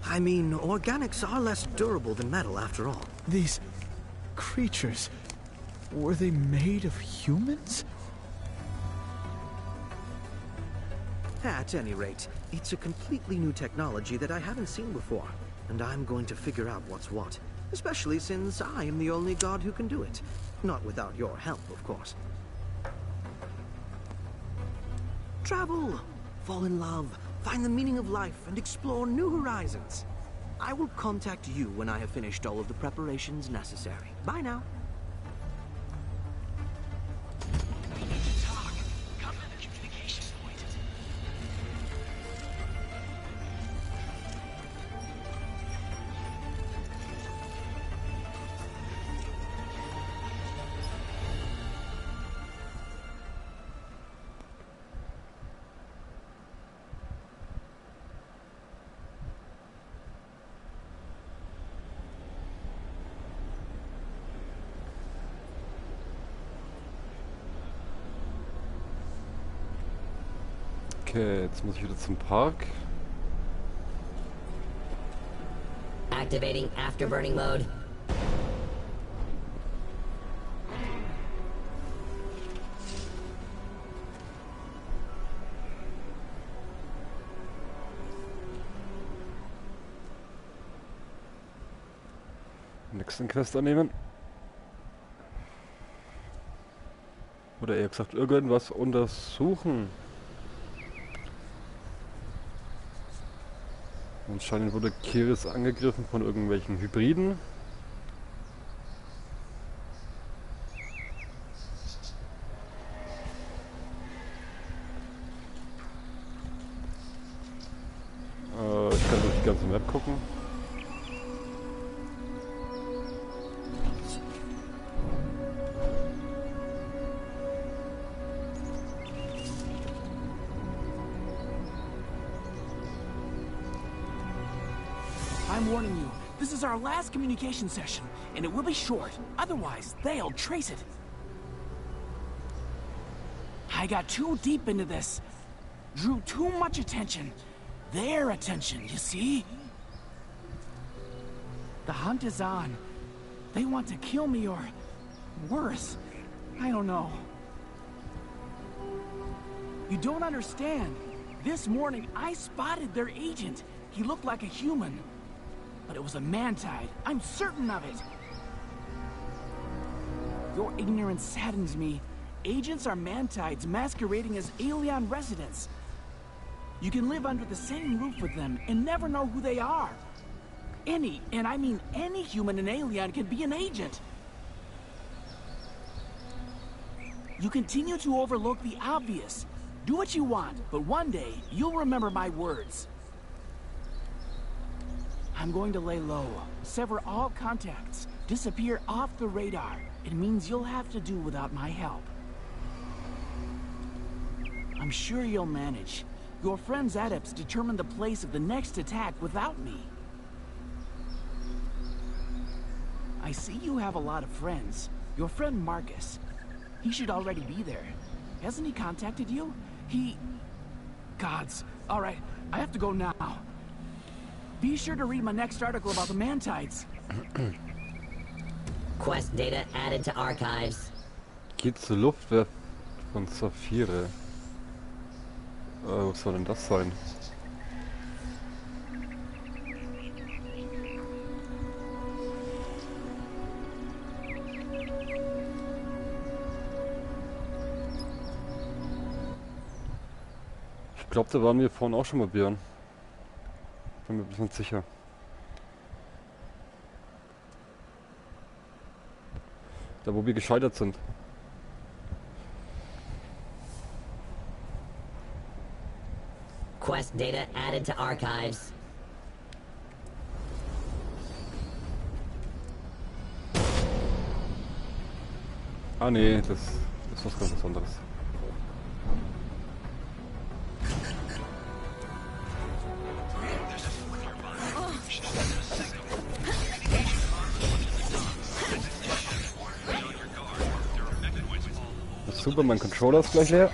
I mean, organics are less durable than metal after all. These creatures, were they made of humans? At any rate, it's a completely new technology that I haven't seen before. And I'm going to figure out what's what. Especially since I am the only god who can do it. Not without your help, of course. Travel! Fall in love, find the meaning of life, and explore new horizons. I will contact you when I have finished all of the preparations necessary. Bye now. We need to talk. Come to the communications point. Okay, jetzt muss ich wieder zum Park. Activating Afterburning Mode. Nächsten Quest annehmen. Oder eher gesagt, irgendwas untersuchen. Anscheinend wurde Kiris angegriffen von irgendwelchen Hybriden. Ich kann durch die ganze Map gucken. I'm warning you, this is our last communication session, and it will be short. Otherwise, they'll trace it. I got too deep into this. Drew too much attention. Their attention, you see? The hunt is on. They want to kill me or... worse. I don't know. You don't understand. This morning, I spotted their agent. He looked like a human. But it was a man-tide. I'm certain of it. Your ignorance saddens me. Agents are man-tides masquerading as alien residents. You can live under the same roof with them and never know who they are. Any, and I mean any human and alien can be an agent. You continue to overlook the obvious. Do what you want, but one day you'll remember my words. I'm going to lay low, sever all contacts, disappear off the radar. It means you'll have to do without my help. I'm sure you'll manage. Your friend's adepts determine the place of the next attack without me. I see you have a lot of friends. Your friend Marcus. He should already be there. Hasn't he contacted you? Gods. Alright, I have to go now. Be sure to read my next article about the man-tides. Quest data added to archives. Geht zur Luftwaffe von Saphire. Was soll denn das sein? Ich glaube, da waren wir vorhin auch schon mal, Björn. Bin mir ein bisschen sicher. Da, wo wir gescheitert sind. Quest data added to archives. Ah nee, das ist was ganz anderes. Super, mein Controller ist gleich leer.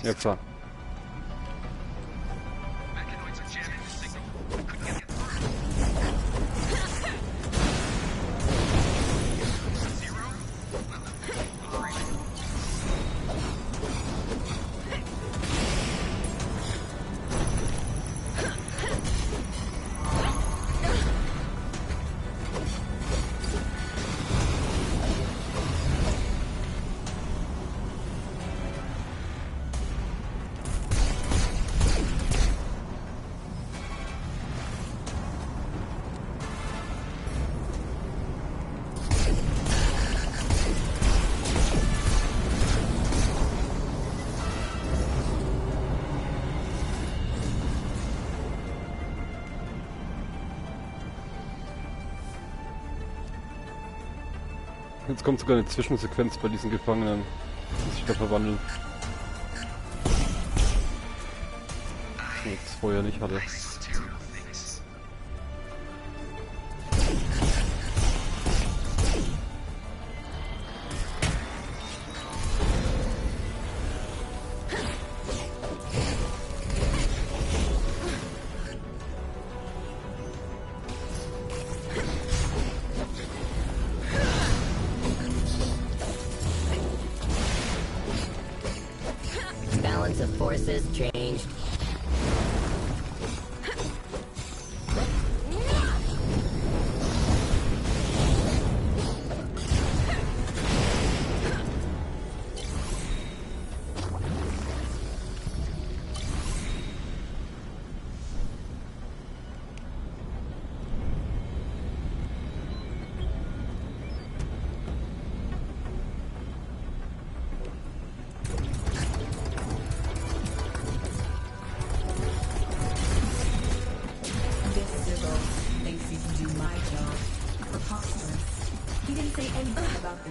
Ja, klar. Jetzt kommt sogar eine Zwischensequenz bei diesen Gefangenen, die sich da verwandeln. Was ich jetzt vorher nicht hatte. Sources changed.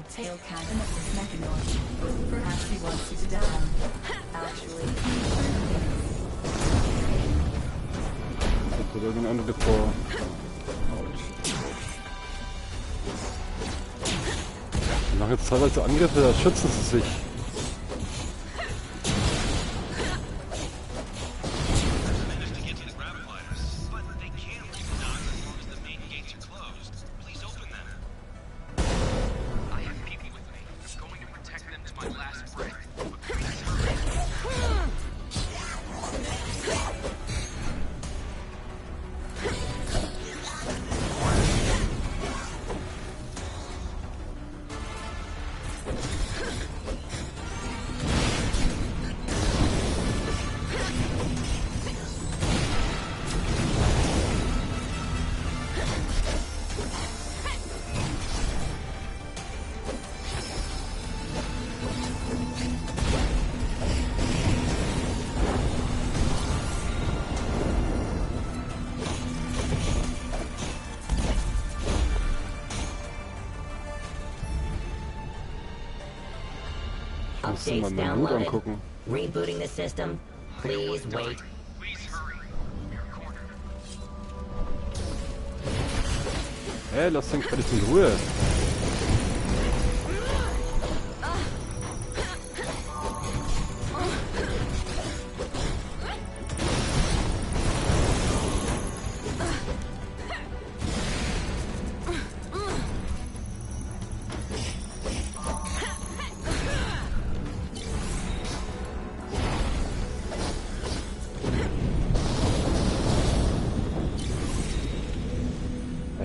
Tail cabin of this mechanoid. Perhaps he wants you to die. Actually, Hat irgendein andere vor. Die machen jetzt teilweise Angriffe, da schützen sie sich. Updates downloaded. Rebooting the system. Please wait. Hey, lass den Credit in Ruhe.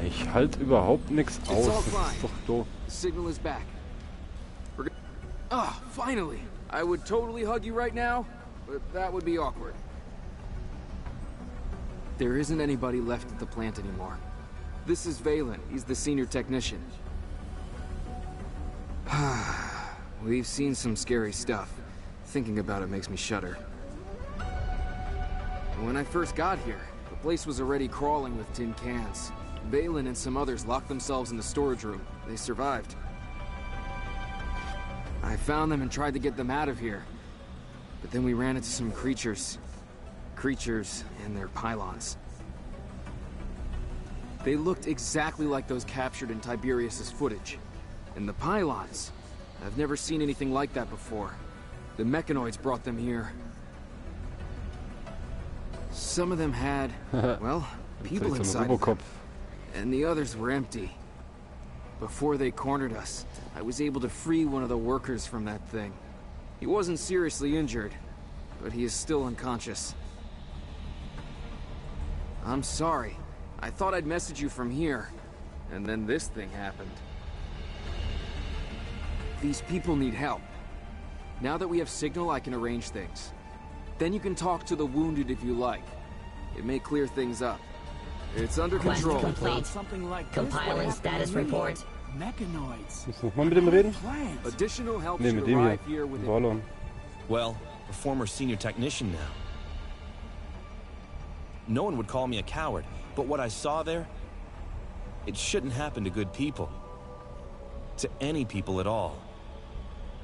Ich halt überhaupt nichts aus. Das ist doch doof. Signal is back. Ah, finally. I would totally hug you right now, but that would be awkward. There isn't anybody left at the plant anymore. This is Valen. He's the senior technician. We've seen some scary stuff. Thinking about it makes me shudder. When I first got here, the place was already crawling with tin cans. Valen and some others locked themselves in the storage room. They survived. I found them and tried to get them out of here. But then we ran into some creatures. Creatures and their pylons. They looked exactly like those captured in Tiberius's footage. And the pylons, I've never seen anything like that before. The mechanoids brought them here. Some of them had, well, people inside of them. And the others were empty. Before they cornered us, I was able to free one of the workers from that thing. He wasn't seriously injured, but he is still unconscious. I'm sorry. I thought I'd message you from here, and then this thing happened. These people need help. Now that we have signal, I can arrange things. Then you can talk to the wounded if you like. It may clear things up. It's under control. Quest complete. Compiling status report. Mechanoids. Muss noch mal mit dem reden? Additional help Nee, mit dem arrive hier. here within. Wallon. Well, a former senior technician now. No one would call me a coward, but what I saw there, it shouldn't happen to good people. To any people at all.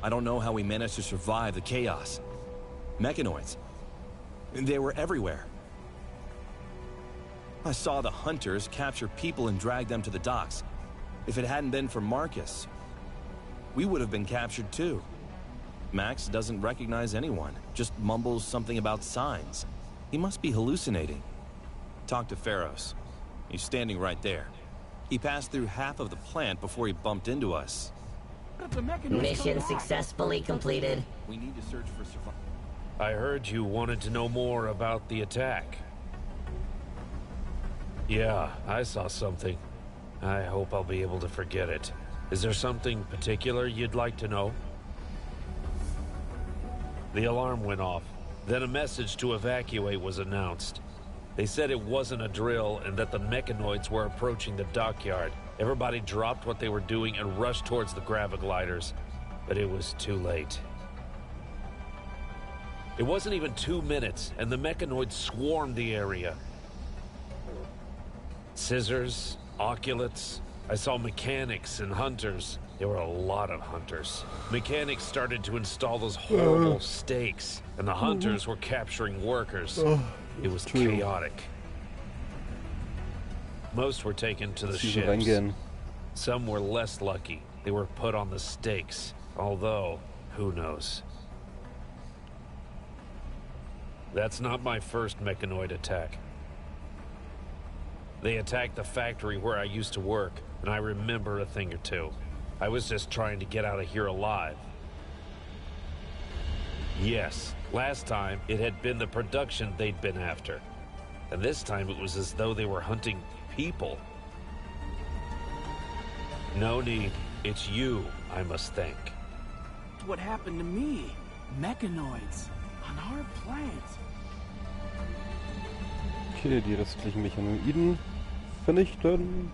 I don't know how we managed to survive the chaos. Mechanoids. They were everywhere. I saw the hunters capture people and drag them to the docks. If it hadn't been for Marcus, we would have been captured too. Max doesn't recognize anyone, just mumbles something about signs. He must be hallucinating. Talk to Pharos. He's standing right there. He passed through half of the plant before he bumped into us. Mission successfully completed. We need to search for survivors. I heard you wanted to know more about the attack. Yeah, I saw something. I hope I'll be able to forget it. Is there something particular you'd like to know? The alarm went off. Then a message to evacuate was announced. They said it wasn't a drill and that the mechanoids were approaching the dockyard. Everybody dropped what they were doing and rushed towards the gravigliders. But it was too late. It wasn't even 2 minutes, and the mechanoids swarmed the area. Scissors, oculates. I saw mechanics and hunters. There were a lot of hunters. Mechanics started to install those horrible stakes, and the hunters were capturing workers. It was chaotic. Most were taken to the ships. Some were less lucky. They were put on the stakes. Although, who knows? That's not my first mechanoid attack. They attacked the factory where I used to work, and I remember a thing or two. I was just trying to get out of here alive. Yes, last time it had been the production they'd been after. And this time it was as though they were hunting people. No need. It's you I must thank. What happened to me? Mechanoids. On our planet. Okay, die restlichen Mechanoiden vernichten.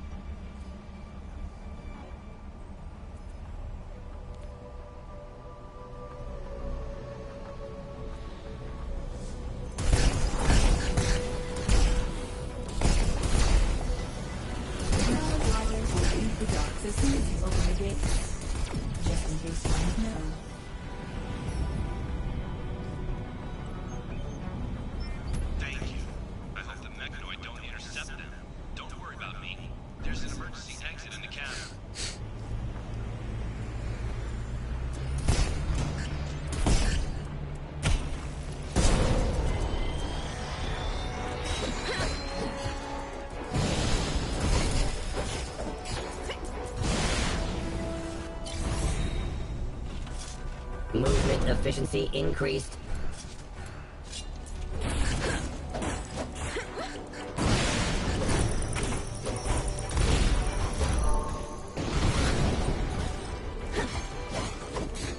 Movement efficiency increased.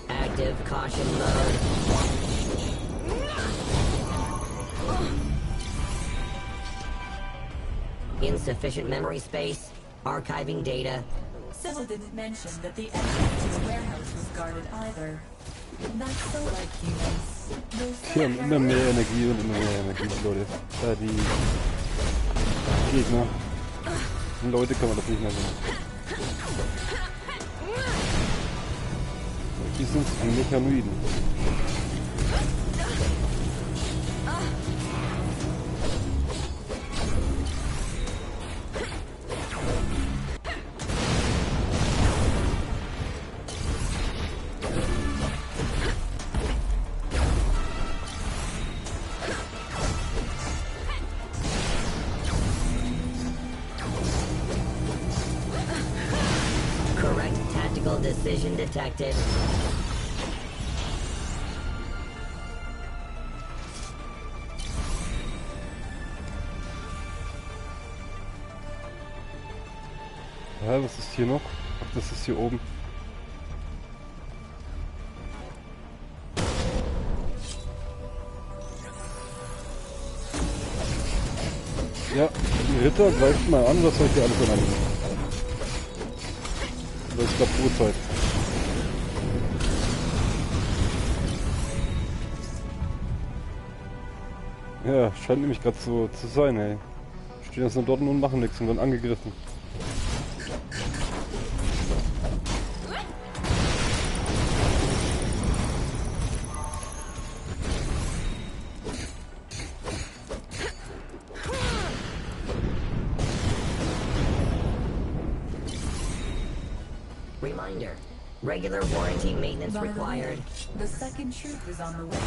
Active caution mode. Insufficient memory space. Archiving data. Sybil didn't mention that the entrance to the warehouse was guarded either. That's so like humans. Die haben immer mehr Energie und immer mehr Energie, Leute. Da die Gegner. Und Leute kann man das nicht mehr sehen. Die sind Mechanoiden. Decision detected. Ja, was ist hier noch? Ach, das ist hier oben. Ja, die Ritter, greift mal an, was euch hier alles an. Ich glaube Uhrzeit. Ja, scheint nämlich gerade so zu sein, ey. Stehen jetzt nur dort und machen nichts und dann angegriffen. Reminder. Regular warranty maintenance required. The second troop is on the way.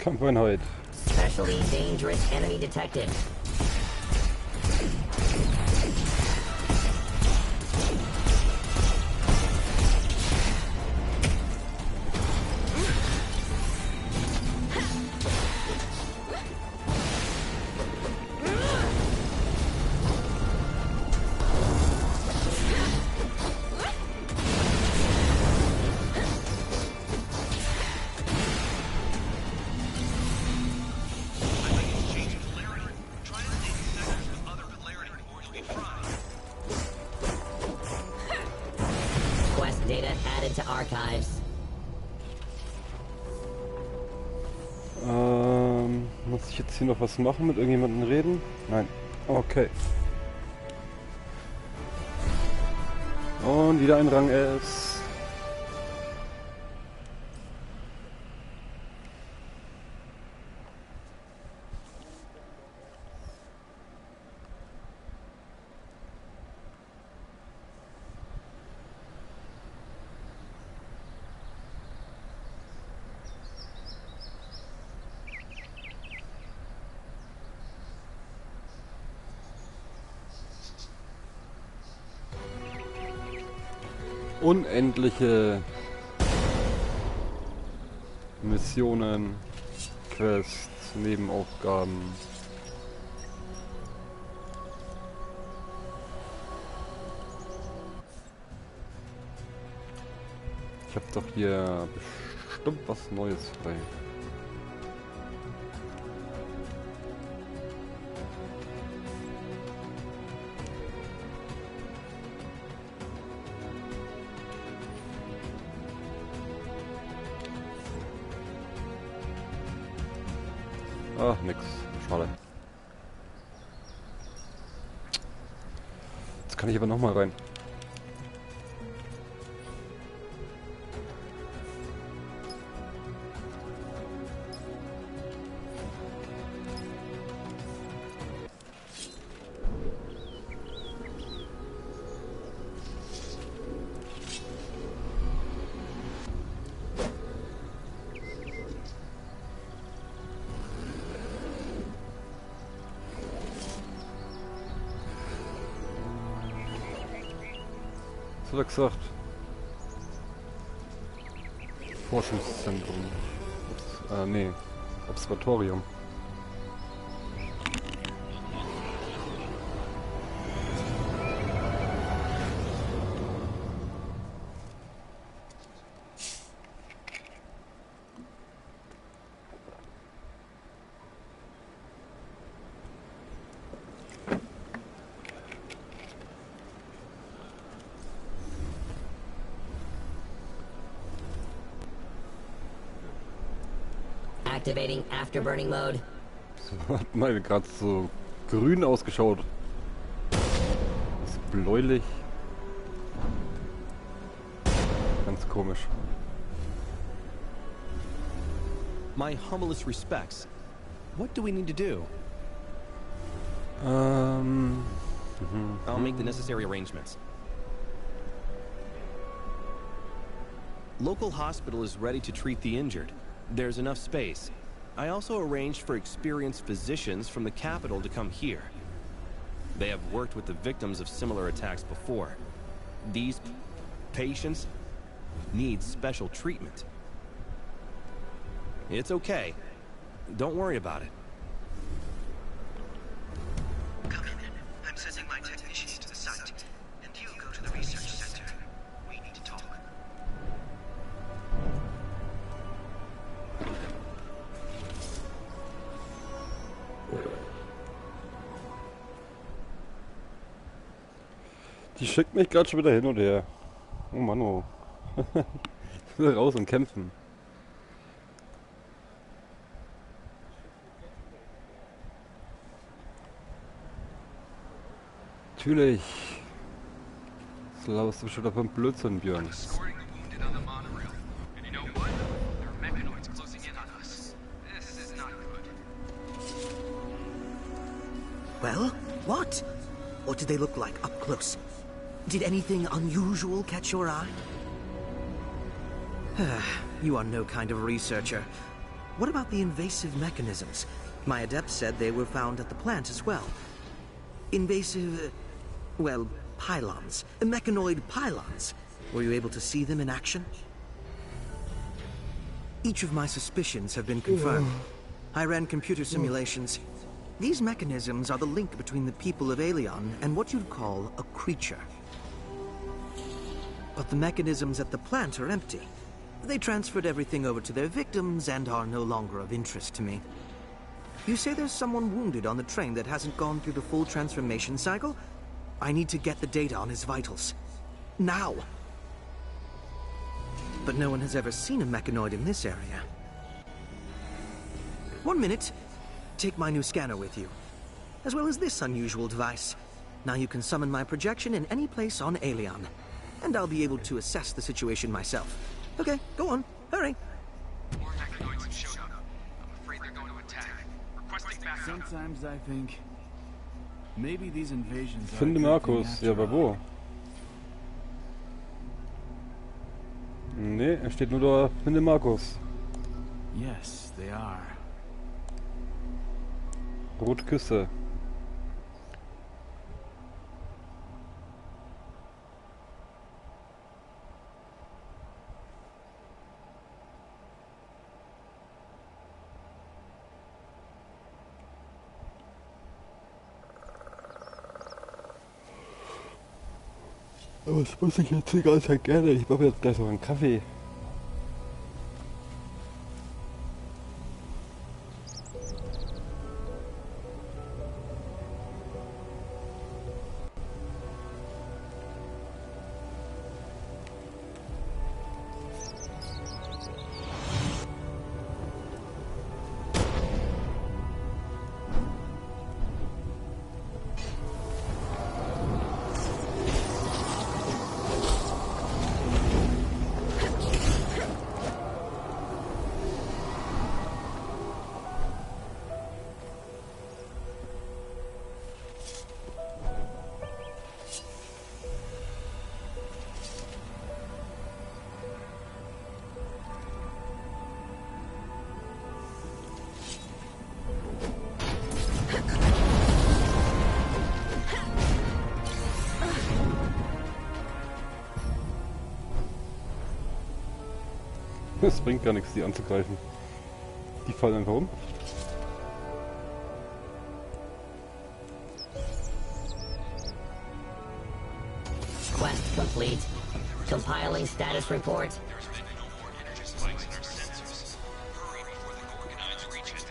Kampfeinheit. Especially dangerous enemy detected. Data added to archives. Muss ich jetzt hier noch was machen? Mit irgendjemandem reden? Nein. Okay. Und wieder ein Rang S. Unendliche Missionen, Quests, Nebenaufgaben. Ich habe doch hier bestimmt was Neues frei. Ach, nix. Schade. Jetzt kann ich aber noch mal rein. Was hat er gesagt? Forschungszentrum. Nee. Observatorium. Activating Afterburning Mode. So hat mal gerade so grün ausgeschaut. Ist bläulich. Ganz komisch. My humblest respects. What do we need to do? I'll make the necessary arrangements. Local hospital is ready to treat the injured. There's enough space. I also arranged for experienced physicians from the capital to come here. They have worked with the victims of similar attacks before. These patients need special treatment. It's okay. Don't worry about it. Come in. I'm sending my technicians to the site, and you go to the research center. We need to talk. Die schickt mich gerade schon wieder hin und her. Oh Mann, oh. Ich will raus und kämpfen. Natürlich. Das laust du schon davon Blödsinn, Björn. Well, what? What did they look like up close? Did anything unusual catch your eye? You are no kind of researcher. What about the invasive mechanisms? My adept said they were found at the plant as well. Invasive, well, pylons. Mechanoid pylons. Were you able to see them in action? Each of my suspicions have been confirmed. I ran computer simulations. These mechanisms are the link between the people of Aelion and what you'd call a creature. But the mechanisms at the plant are empty. They transferred everything over to their victims and are no longer of interest to me. You say there's someone wounded on the train that hasn't gone through the full transformation cycle? I need to get the data on his vitals. Now! But no one has ever seen a mechanoid in this area. 1 minute. Take my new scanner with you. As well as this unusual device. Now you can summon my projection in any place on Aelion. And I'll be able to assess the situation myself. Okay, go on. Hurry. More mechanoids have showed up. I'm afraid they're going to attack. Requesting backup. Sometimes I think maybe these invasions are Finde Markus. Ja, aber wo? Nee, er steht nur da. Finde Markus. Yes, they are. Rote Küste. Aber das muss ich jetzt die ganze Zeit gerne. Ich mache jetzt gleich noch einen Kaffee. Es bringt gar nichts, die anzugreifen. Die fallen einfach um. Quest complete. Compiling status report. There's been no more energy spikes in our sensors. Hurry before the Gorgonides reach it.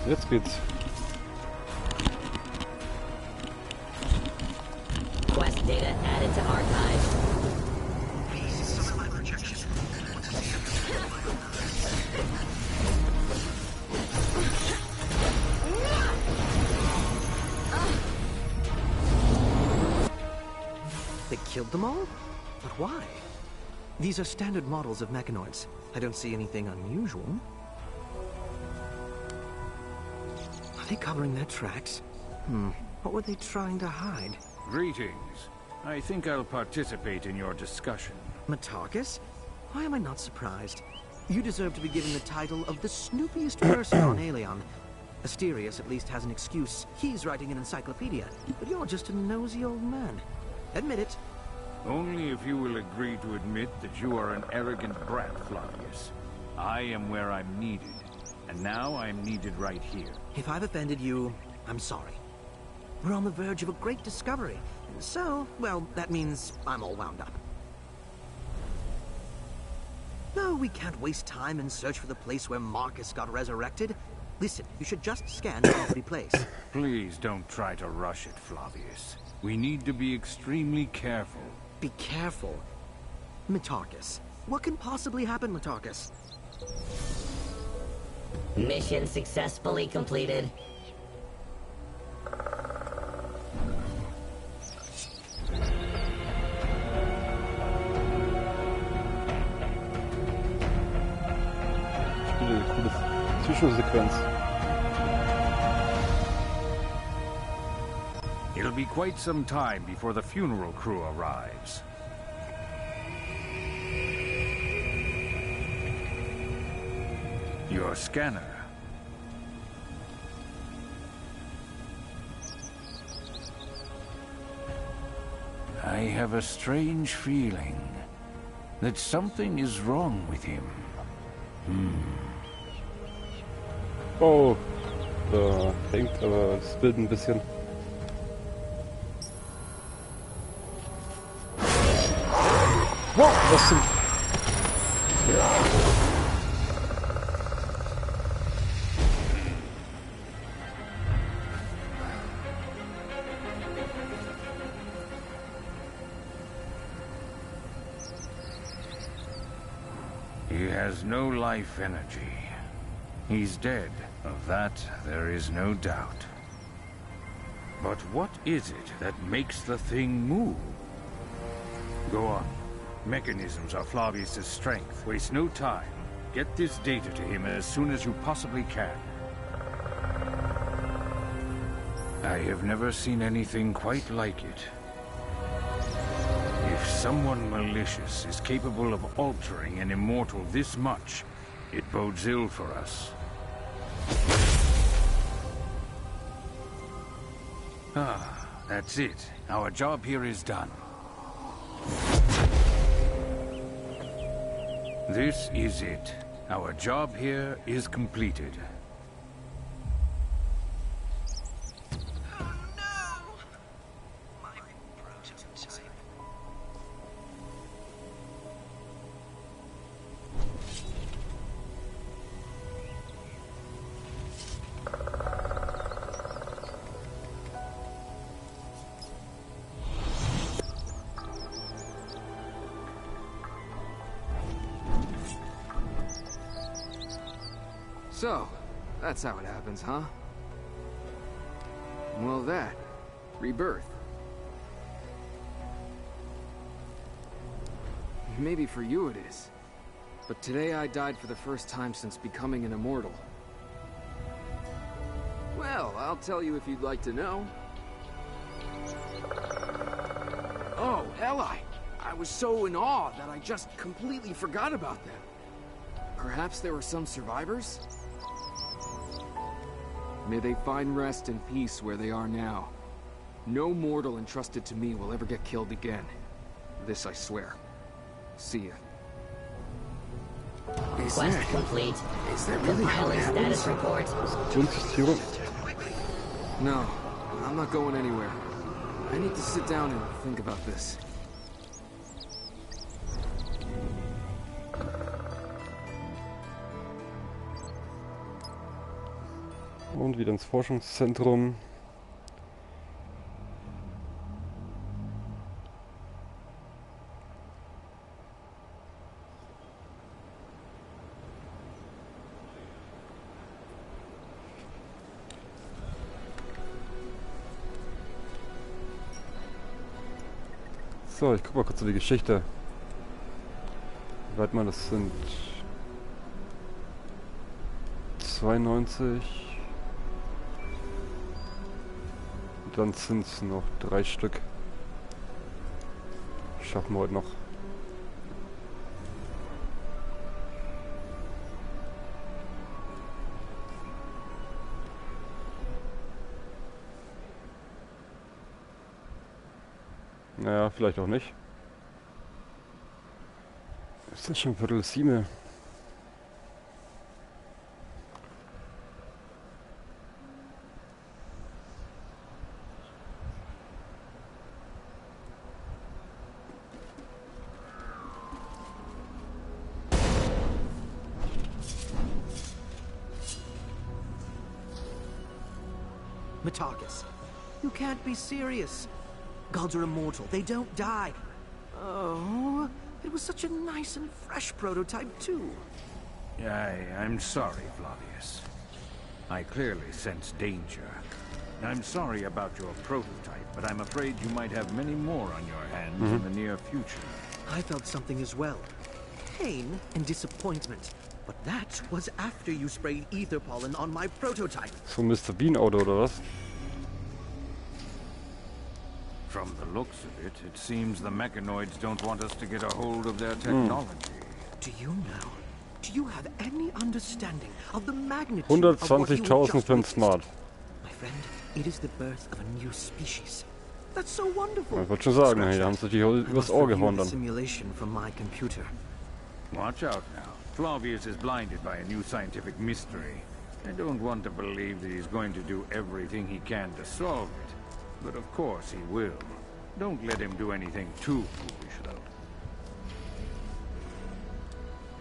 Jetzt geht's. Quest data added to archive. Please summon my projection. I want to see They killed them all? But why? These are standard models of mechanoids. I don't see anything unusual. Are they covering their tracks? What were they trying to hide? Greetings. I think I'll participate in your discussion. Matarkus? Why am I not surprised? You deserve to be given the title of the snoopiest person on Aelion. Asterius at least has an excuse. He's writing an encyclopedia, but you're just a nosy old man. Admit it. Only if you will agree to admit that you are an arrogant brat, Flavius. I am where I'm needed, and now I'm needed right here. If I've offended you, I'm sorry. We're on the verge of a great discovery. So, well, that means I'm all wound up. No, we can't waste time and search for the place where Marcus got resurrected. Listen, you should just scan every place. Please don't try to rush it, Flavius. We need to be extremely careful. Be careful. Matarkus. What can possibly happen, Matarkus? Mission successfully completed. Zwischensequenz. It'll be quite some time before the funeral crew arrives. Your scanner. I have a strange feeling that something is wrong with him. Oh, da hängt aber das Bild ein bisschen. Wow, was zum... He has no life energy. He's dead. Of that, there is no doubt. But what is it that makes the thing move? Go on. Mechanisms are Flavius' strength. Waste no time. Get this data to him as soon as you possibly can. I have never seen anything quite like it. If someone malicious is capable of altering an immortal this much, it bodes ill for us. Ah, that's it. Our job here is done. This is it. Our job here is completed. So, that's how it happens, huh? Well, that. Rebirth. Maybe for you it is. But today I died for the first time since becoming an immortal. Well, I'll tell you if you'd like to know. Oh, Eli! I was so in awe that I just completely forgot about them. Perhaps there were some survivors? May they find rest and peace where they are now. No mortal entrusted to me will ever get killed again. This I swear. See ya. Quest complete. Is that really how it Compiling happens? status report. No, I'm not going anywhere. I need to sit down and think about this. Und wieder ins Forschungszentrum. So, ich guck mal kurz auf die Geschichte. Wie weit mal das sind? 92. Und dann sind es noch 3 Stück. Schaffen wir heute noch. Naja, vielleicht auch nicht. Ist das schon 6:15? Metakus, you can't be serious. Gods are immortal. They don't die. Oh, it was such a nice and fresh prototype, too. I'm sorry, Flavius. I clearly sense danger. I'm sorry about your prototype, but I'm afraid you might have many more on your hands in the near future. I felt something as well. Pain and disappointment. But that was after you sprayed ether pollen on my prototype. So ein Mr. Bean Auto oder was? From the looks of it, it seems the mechanoids don't want us to get a hold of their technology. Do you know? Do you have any understanding of the magnitude of what you have 120.000 just für ein witnessed? Smart. My friend, it is the birth of a new species. That's so wonderful. Ich wollte schon sagen, hey, da haben sie sich übers Ohr gehauen dann. Simulation from my computer. Watch out now. Flavius is blinded by a new scientific mystery. I don't want to believe that he's going to do everything he can to solve it. But of course he will. Don't let him do anything too foolish, though.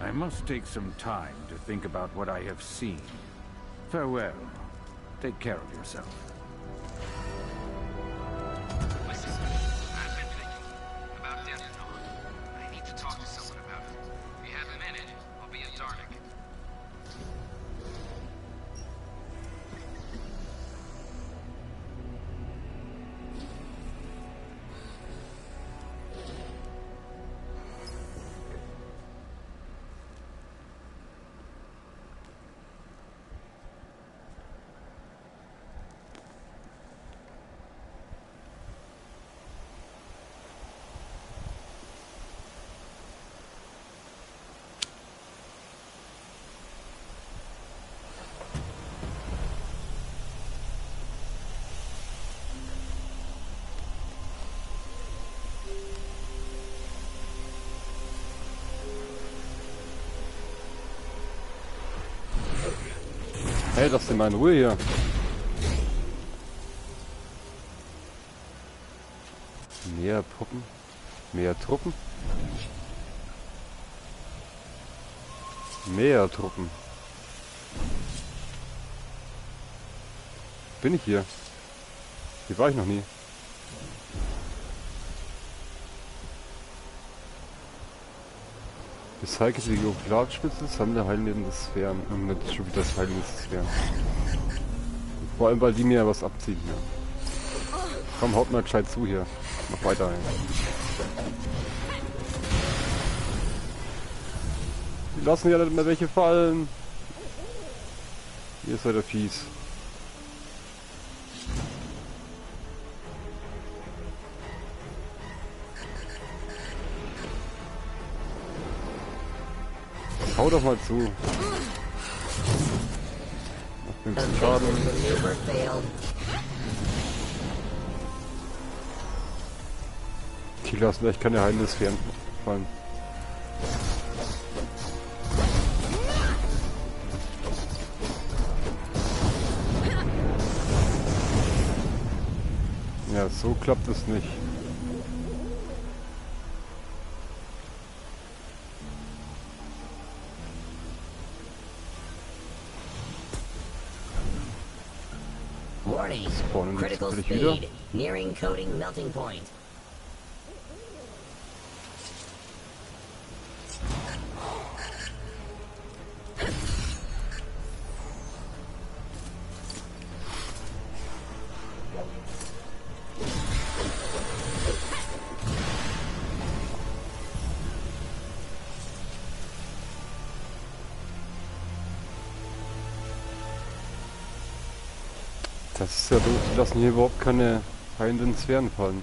I must take some time to think about what I have seen. Farewell. Take care of yourself. Listen, I've been thinking about death and all. I need to talk to someone about it. If you have a minute, I'll be at Darnik. Hey, lass den mal in Ruhe hier. Mehr Puppen? Mehr Truppen? Mehr Truppen. Bin ich hier? Hier war ich noch nie. Recycle die Geografspitze, sammle heilende Sphären. Und nicht schon wieder das heilende Sphären. Vor allem, weil die mir was abziehen hier. Komm, haut mal gescheit zu hier. Mach weiter ein. Die lassen ja nicht mehr welche fallen. Hier ist ja der fies. Hau doch mal zu. Macht mir ein bisschen Schaden. Die lassen echt keine heilende Sphären fallen. Ja, so klappt es nicht. Warning. Critical speed. Nearing coding melting point. Das ist ja doof, die lassen hier überhaupt keine heilenden Sphären fallen.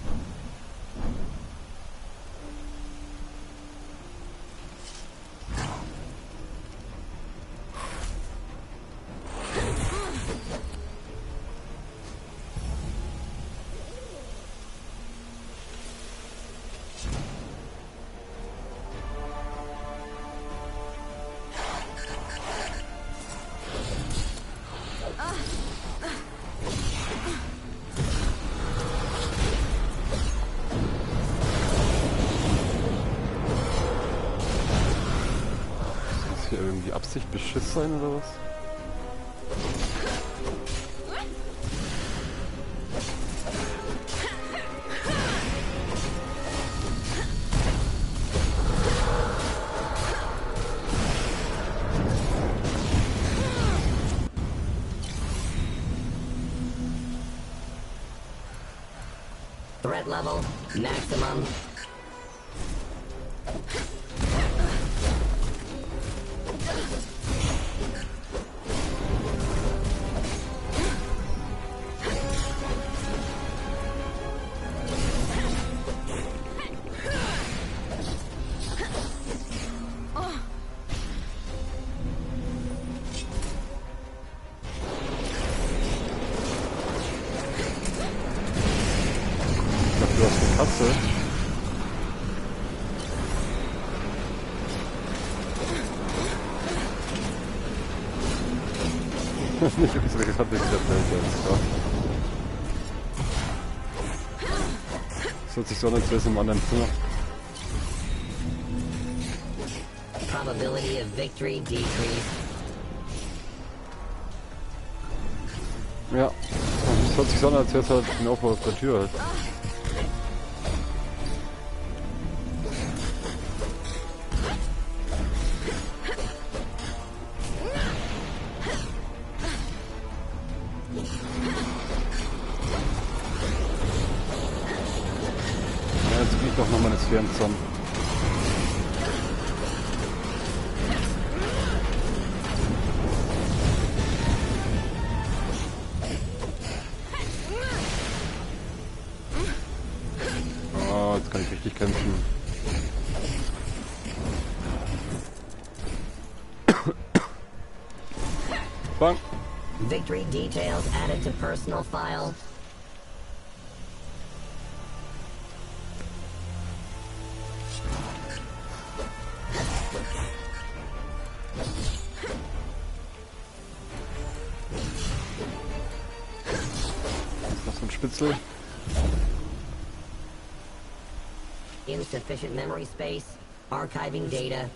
Hier irgendwie Absicht Beschiss sein oder was? Threat level maximum. hat sich der Welt jetzt, ja. Das hört sich so an, als wäre es im anderen Zimmer. Probability of victory decreased. Ja, das hört sich so an, als wäre es halt genau vor der Tür halt. Ja, jetzt krieg ich doch noch meine Sphären zusammen. Jetzt kann ich richtig kämpfen. Bang. Victory details added to personal file. Noch so ein Spitzel. Insufficient memory space. Archiving data.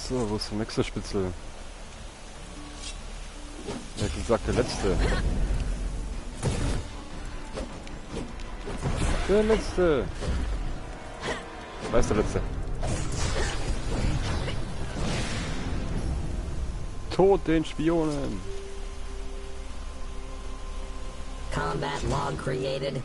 So, wo ist der nächste Spitzel? Ja, gesagt, der letzte. Der letzte. Da ist der letzte. Tod den Spionen. Combat log created.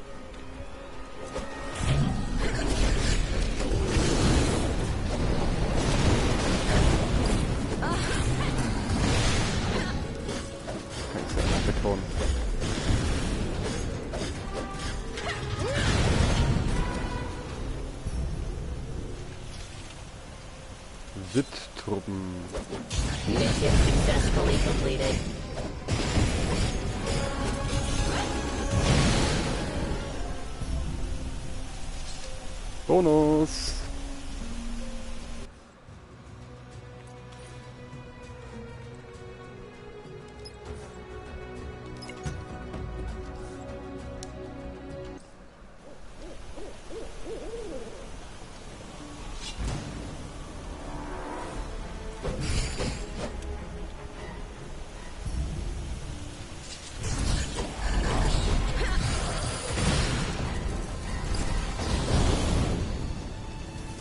Beton. Wit-Truppen. Mission successfully completed. Bonus.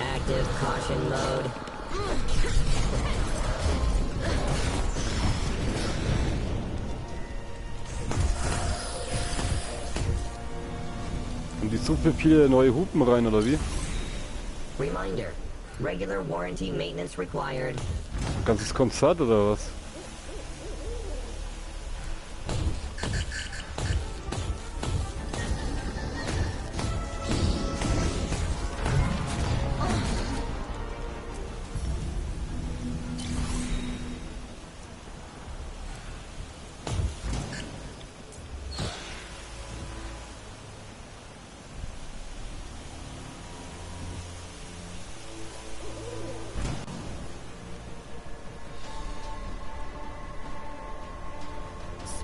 Active caution mode. Und die so viele neue Hupen rein, oder wie? Reminder. Regular warranty maintenance required. Ein ganzes Konzert oder was?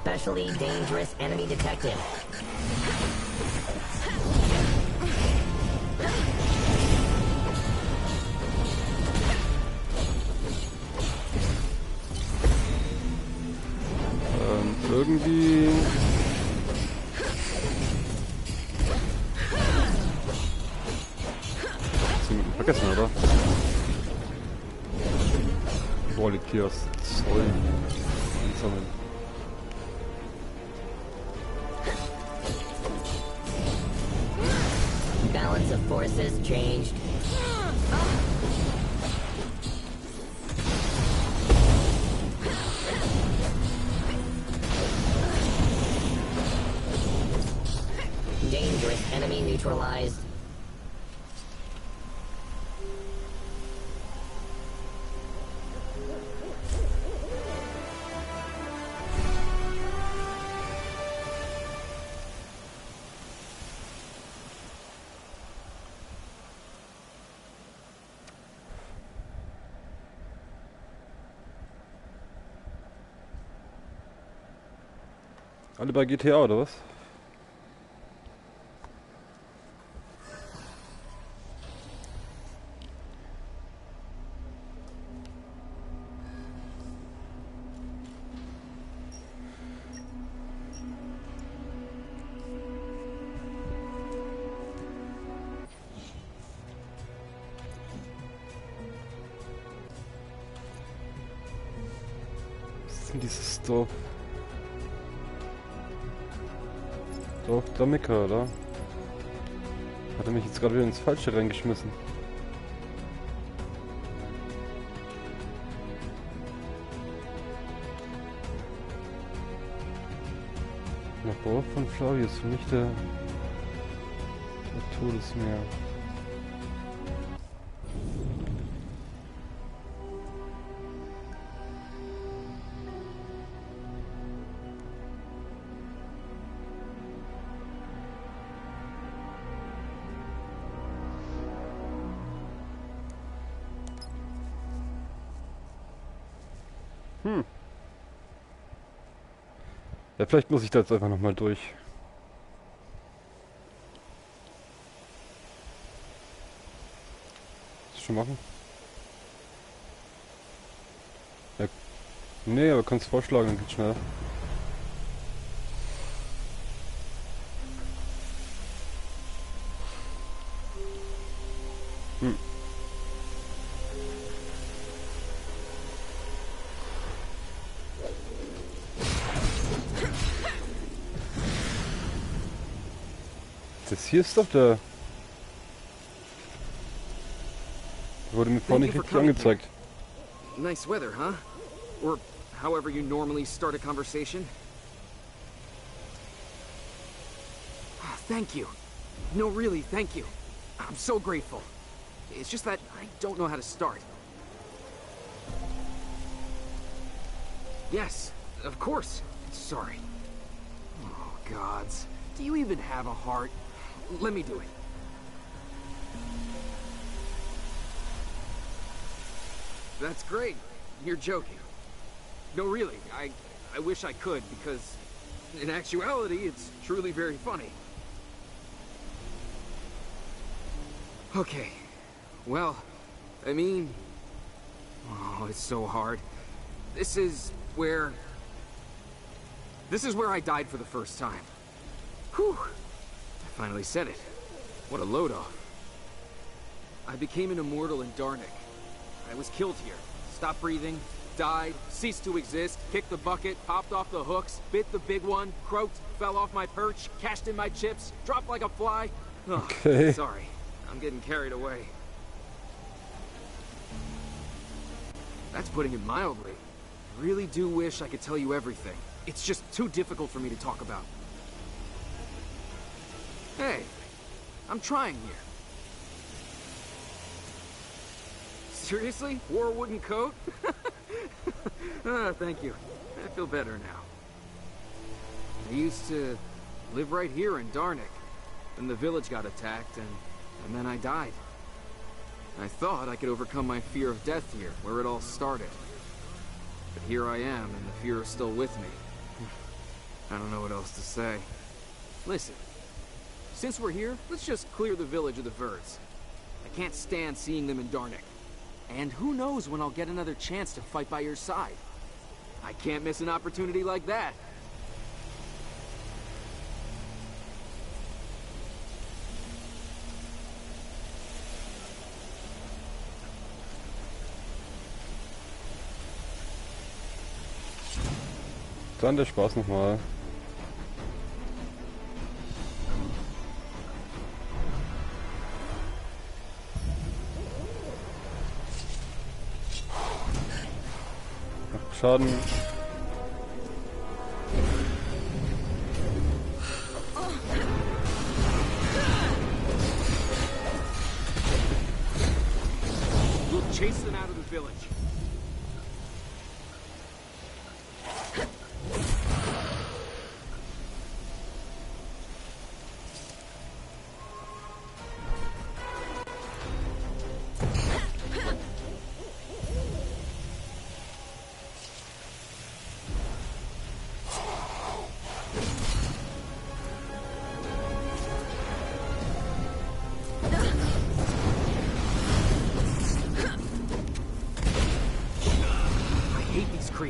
Especially dangerous enemy detected. Irgendwie... Hast du jemanden vergessen, oder? Volunteers sollen einsammeln. Balance of forces changed. Dangerous enemy neutralized. Alle bei GTA oder was? Was ist denn dieses Dorf? Dorf Domica, oder? Hat er mich jetzt gerade wieder ins Falsche reingeschmissen? Nach Dorf von Flavius, für mich der Todesmeer. Ja, vielleicht muss ich da jetzt einfach nochmal durch. Was schon machen? Ja. Nee, aber kannst vorschlagen, dann geht's schneller. Das hier ist doch der... Wurde mir vorhin nicht richtig angezeigt. Nice weather, huh? Or however you normally start a conversation. Thank you. No, really, thank you. I'm so grateful. It's just that I don't know how to start. Yes, of course. Sorry. Oh, gods. Do you even have a heart? Let me do it. That's great. You're joking. No, really, I wish I could, because in actuality, it's truly very funny. Okay. Well, I mean... Oh, it's so hard. This is where I died for the first time. Whew. I finally said it. What a load off. I became an immortal in Darnik. I was killed here. Stopped breathing, died, ceased to exist, kicked the bucket, popped off the hooks, bit the big one, croaked, fell off my perch, cashed in my chips, dropped like a fly. Ugh, okay. Sorry. I'm getting carried away. That's putting it mildly. I really do wish I could tell you everything. It's just too difficult for me to talk about. Hey, I'm trying here. Seriously? Wore a wooden coat? Thank you. I feel better now. I used to live right here in Darnik. Then the village got attacked, and then I died. I thought I could overcome my fear of death here, where it all started. But here I am, and the fear is still with me. I don't know what else to say. Listen, since we're here, let's just clear the village of the Verds. I can't stand seeing them in Darnik. And who knows when I'll get another chance to fight by your side. I can't miss an opportunity like that. Dann der Spaß nochmal. Macht Schaden. We'll chase them out of the village.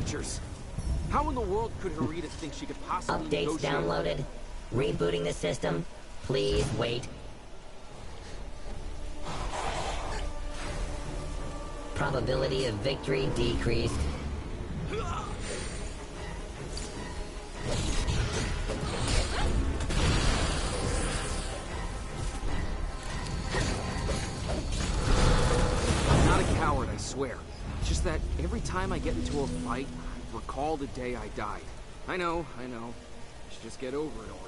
creatures. How in the world could Harita think she could possibly Updates negotiate? downloaded. Rebooting the system. Please wait. Probability of victory decreased. I'm not a coward, I swear. It's just that every time I get into a fight, I recall the day I died. I know. I should just get over it already.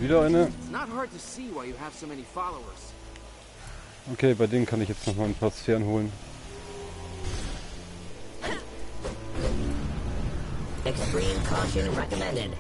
Wieder eine. Okay, bei denen kann ich jetzt nochmal ein paar Sphären holen. Extreme caution recommended.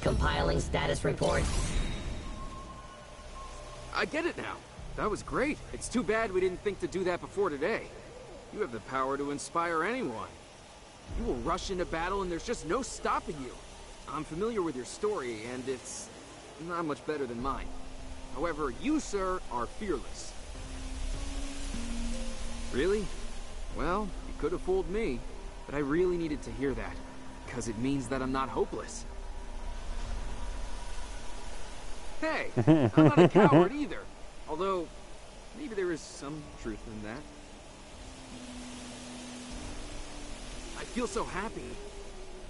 Compiling status report. I get it now. That was great. It's too bad we didn't think to do that before today. You have the power to inspire anyone. You will rush into battle and there's just no stopping you. I'm familiar with your story and it's not much better than mine. However, you, sir, are fearless. Really? Well, you could have fooled me, but I really needed to hear that, because it means that I'm not hopeless. Hey, I'm not a coward either. Although, maybe there is some truth in that. I feel so happy.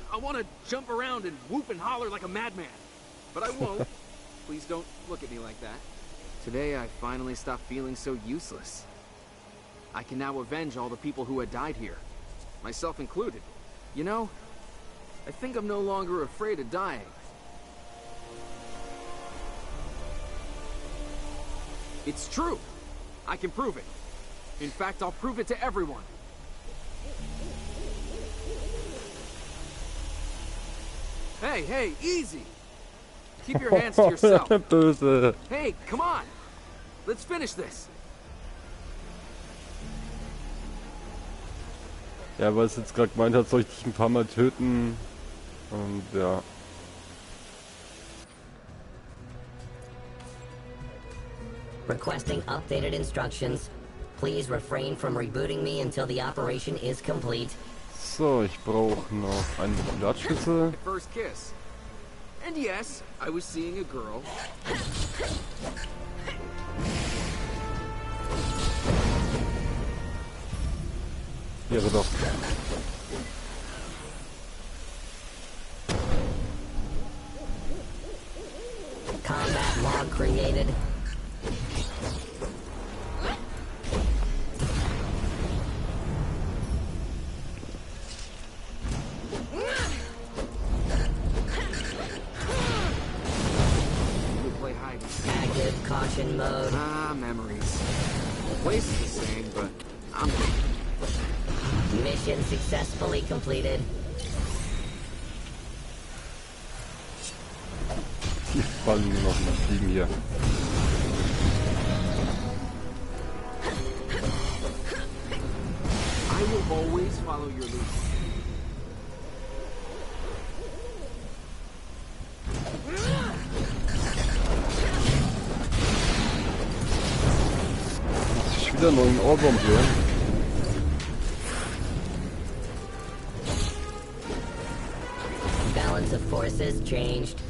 I want to jump around and whoop and holler like a madman. But I won't. Please don't look at me like that. Today, I finally stopped feeling so useless. I can now avenge all the people who had died here. Myself included. You know, I think I'm no longer afraid of dying. It's true. I can prove it. In fact, I'll prove it to everyone. Hey, easy. Keep your hands to yourself. Böse. Hey, come on. Let's finish this. Ja, weil es jetzt gerade gemeint hat, soll ich dich ein paar Mal töten. Und ja. Requesting updated instructions. Please refrain from rebooting me until the operation is complete. So, ich brauche noch einen Blattschlüssel. First kiss. And yes, I was seeing a girl. Wäre doch. Combat log created. Active caution mode. Memories. The place is the same, but I'm... Mission successfully completed. Die fallen nur noch mal fliegen hier. I will always follow your lead. Muss ich wieder einen neuen Ohrwurm hier. Balance of forces changed.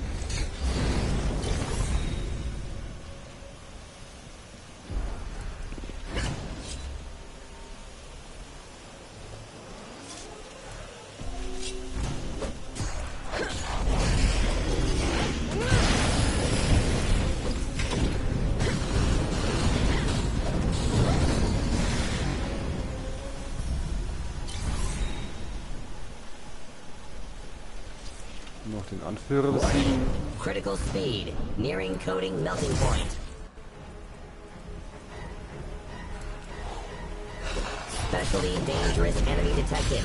Noch den Anführer besiegen. Critical speed, nearing coding melting point. Specially dangerous enemy detected.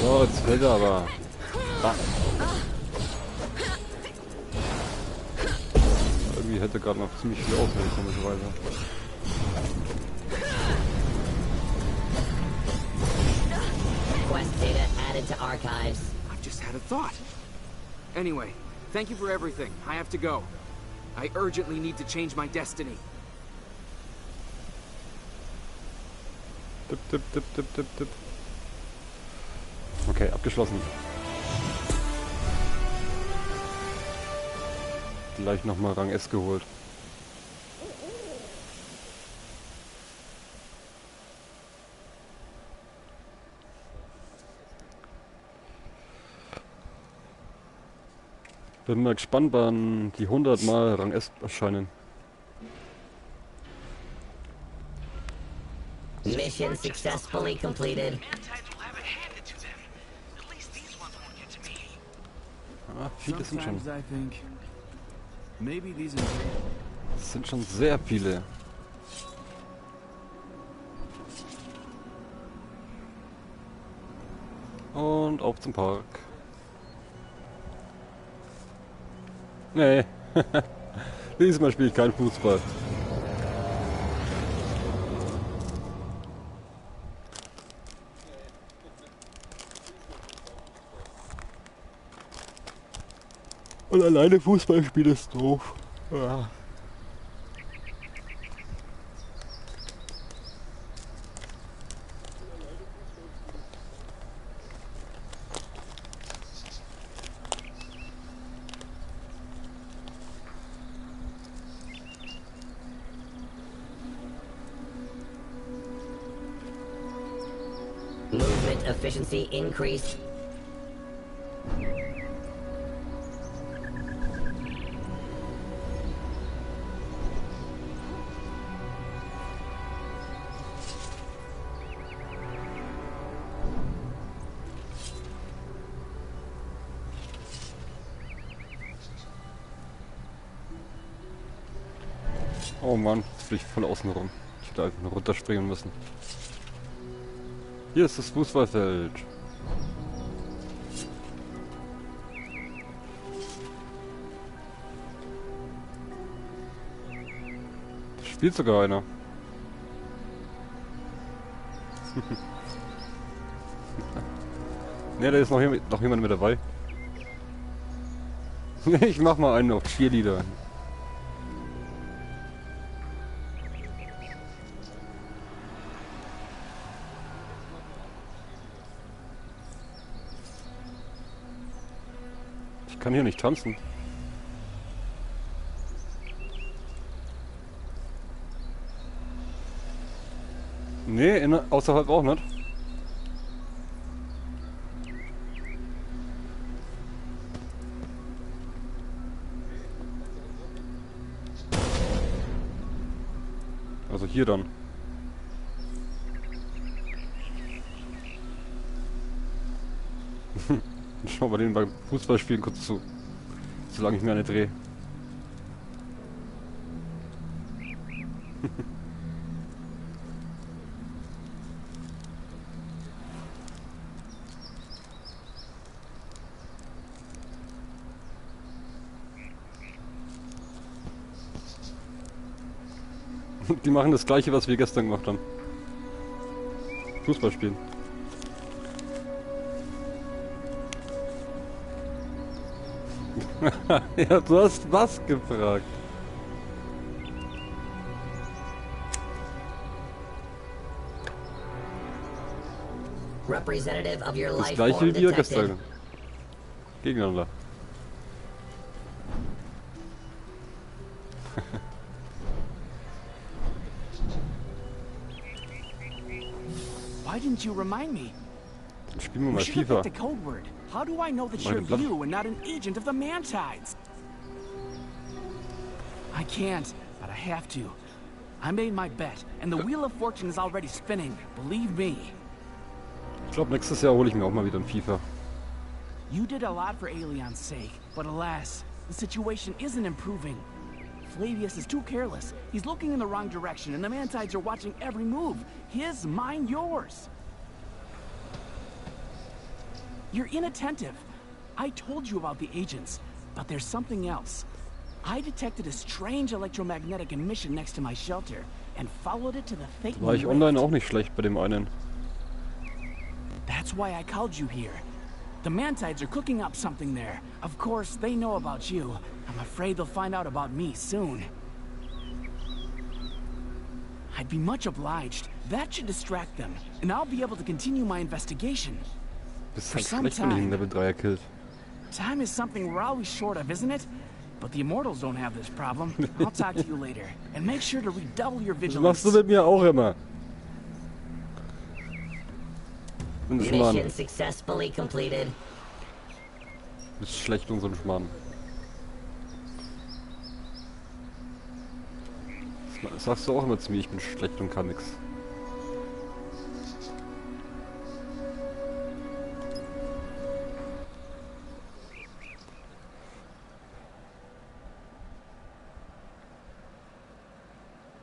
So, jetzt fällt er aber. Ah. Irgendwie hätte gerade noch ziemlich viel auswählen, komischerweise. Quest data added to archives. I've just had a thought. Anyway, thank you for everything. I have to go. I urgently need to change my destiny. Tipp, tipp, tipp, tipp, tipp, tipp. Okay, abgeschlossen. Gleich nochmal Rang S geholt. Bin mal gespannt, wann die 100 Mal Rang S erscheinen. Mission successfully completed. Ah, viele sind schon. Sometimes I think maybe these Es sind schon sehr viele. Und auf zum Park. Nee. Diesmal spiele ich keinen Fußball. Und alleine Fußball spielen ist doof. Ja. Movement efficiency increased. Oh Mann, jetzt fliege ich voll außen rum. Ich hätte einfach nur runterspringen müssen. Hier ist das Fußballfeld. Da spielt sogar einer. Ne, da ist noch jemand mit dabei. Ich mach mal einen auf Cheerleader. Ich kann hier nicht tanzen. Nee, außerhalb auch nicht. Also hier dann. Schau mal den beim Fußballspielen kurz zu. Solange ich mir eine drehe. Die machen das gleiche, was wir gestern gemacht haben. Fußball spielen. Ja, du hast was gefragt. Representative of your Das life gleiche form wie wir detected. gestern. Gegeneinander. Why didn't you remind me? Dann spielen wir mal We should have FIFA. picked a code word. How do I know that Meine you're Blatt. you and not an agent of the Mantides? I can't, but I have to. I made my bet, and the Wheel of Fortune is already spinning. Believe me. Ich glaube, nächstes Jahr hole ich mir auch mal wieder ein FIFA. You did a lot for Alion's sake, but alas, the situation isn't improving. Flavius is too careless. He's looking in the wrong direction, and the Mantides are watching every move. His, mine, yours. You're inattentive. I told you about the agents, but there's something else. I detected a strange electromagnetic emission next to my shelter and followed it to the Thetan War ich rift. online auch nicht schlecht bei dem einen. That's why I called you here. The Mantides are cooking up something there. Of course, they know about you. I'm afraid they'll find out about me soon. I'd be much obliged. That should distract them, and I'll be able to continue my investigation. Bist For halt some schlecht, wenn ich einen time. Level 3er killt. Time is something we're always short of, isn't it? But the Immortals don't have this problem. I'll talk to you later. And make sure to redouble your Das vigilance. machst du mit mir auch immer. Und das Mission Schmarrn. successfully completed. Du bist schlecht und so ein Schmarrn. Das sagst du auch immer zu mir, ich bin schlecht und kann nix.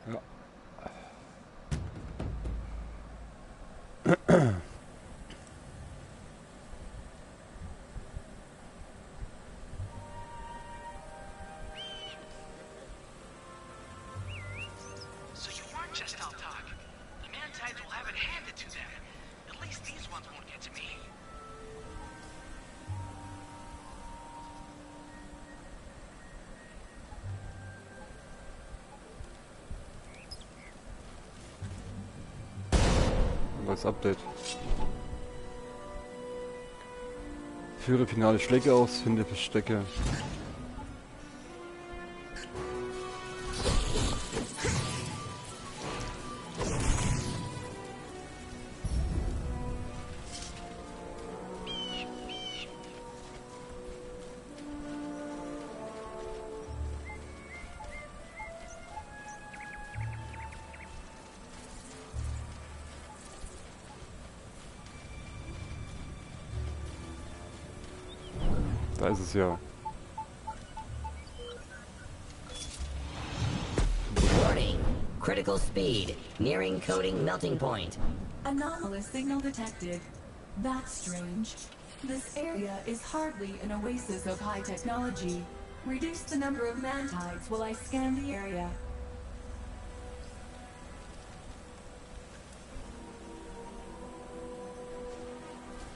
Ja. So you weren't just all talk. The Mantides will have it handed to them. At least these ones won't get to me. Neues Update. Führe finale Schläge aus, finde Verstecke. Da ist es ja. Warning. Critical speed. Nearing coding melting point. Anomalous signal detected. That's strange. This area is hardly an oasis of high technology. Reduce the number of Mantides while I scan the area.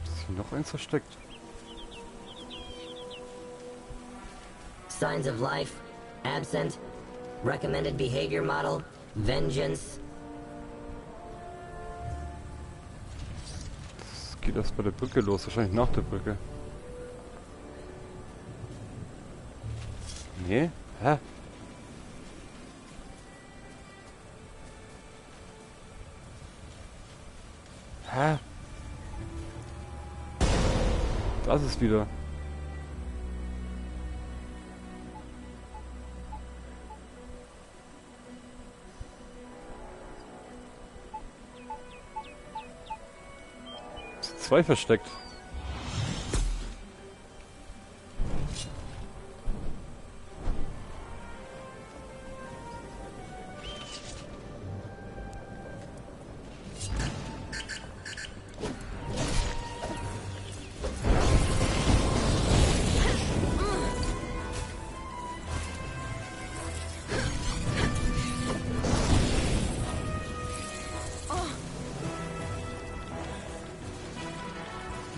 Ist hier noch eins versteckt? Signs of life. Absent. Recommended behavior model. Vengeance. Das geht erst bei der Brücke los, wahrscheinlich nach der Brücke. Nee? Hä? Hä? Das ist wieder. Zwei versteckt.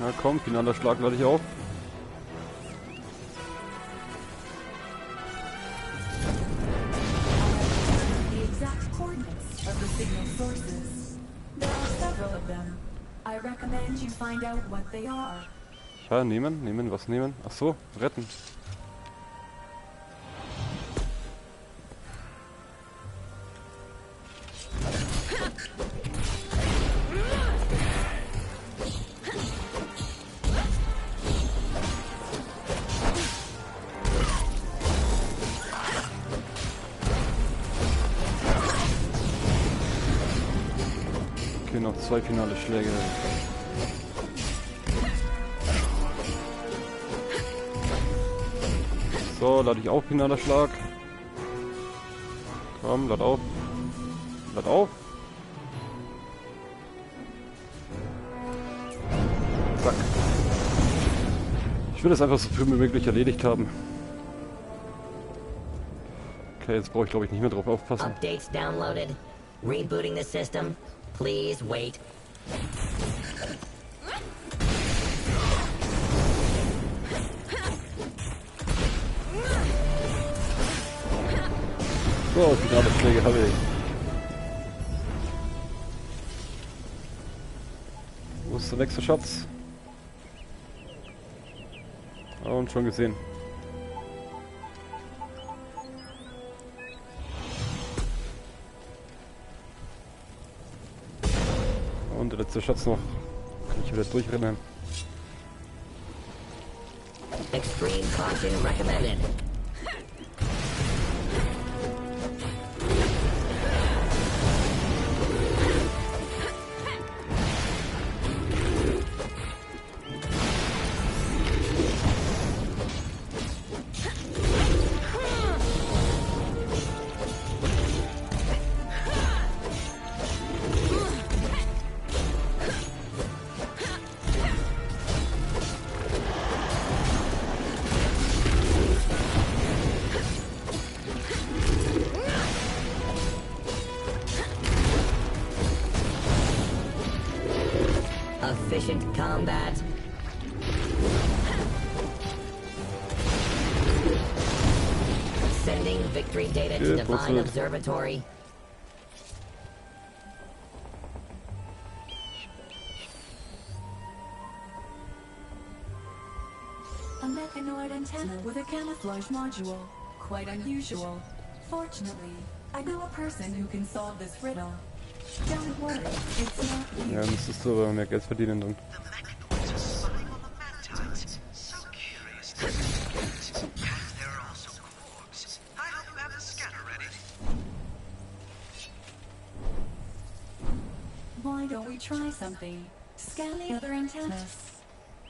Na komm, finaler Schlag lade ich auf. The exact coordinates of the signal sources. There are several of them. I recommend you find out what they are. Ja, nehmen, was nehmen? Ach so, retten. Okay, noch 2 finale Schläge. So, lade ich auf, finaler Schlag. Komm, lad auf. Lad auf. Zack. Ich will das einfach so früh wie möglich erledigt haben. Okay, jetzt brauche ich glaube ich nicht mehr drauf aufpassen. Updates downloaded. Rebooting the system. Please wait. So, finale Schläge habe ich. Wo ist der nächste Schatz? Und schon gesehen. Und der letzte Schatz noch. Kann ich wieder durchrennen. Extreme caution recommended. Efficient combat. Sending victory data to Divine Observatory. A mechanoid antenna with a camouflage module. Quite unusual. Fortunately, I know a person who can solve this riddle. Don't worry, it's not you. Ja, müsstest du aber mehr Geld verdienen dann. Why don't we try something? Scan the other antennas.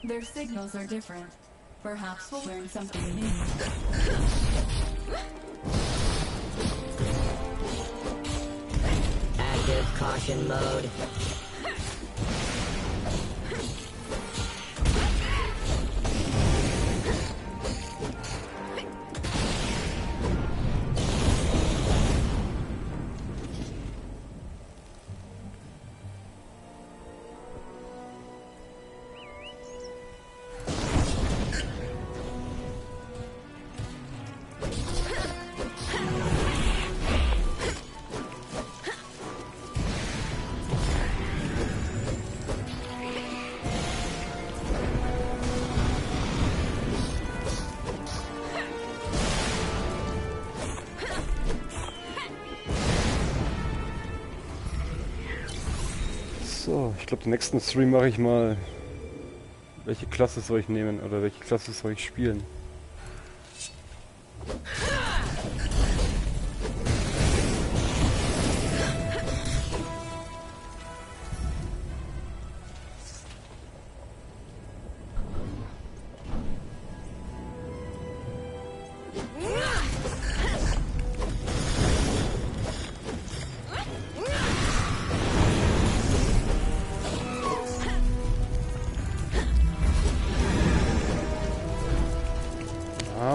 Their signals are different. Perhaps we'll learn something new. Active caution mode. So, ich glaube, den nächsten Stream mache ich mal. Welche Klasse soll ich nehmen oder welche Klasse soll ich spielen?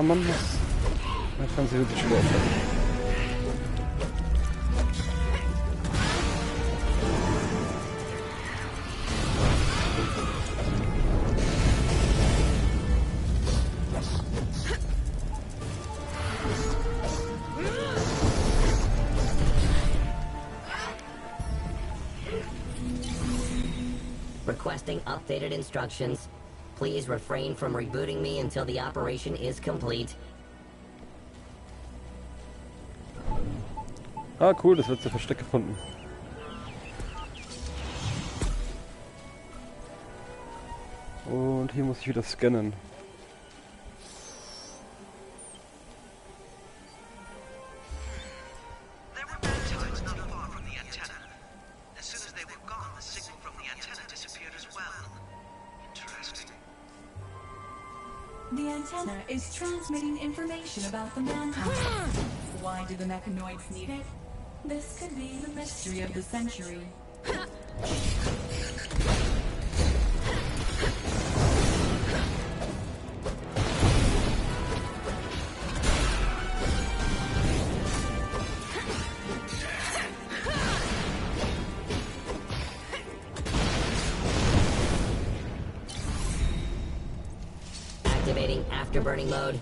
Man muss. Das kann sich wirklich schwer sein. Requesting updated instructions. Please refrain from rebooting me until the operation is complete. Ah, cool, das letzte Versteck gefunden. Und hier muss ich wieder scannen. The antenna is transmitting information about the manhunt. Why do the mechanoids need it? This could be the mystery of the century. Activating afterburning mode.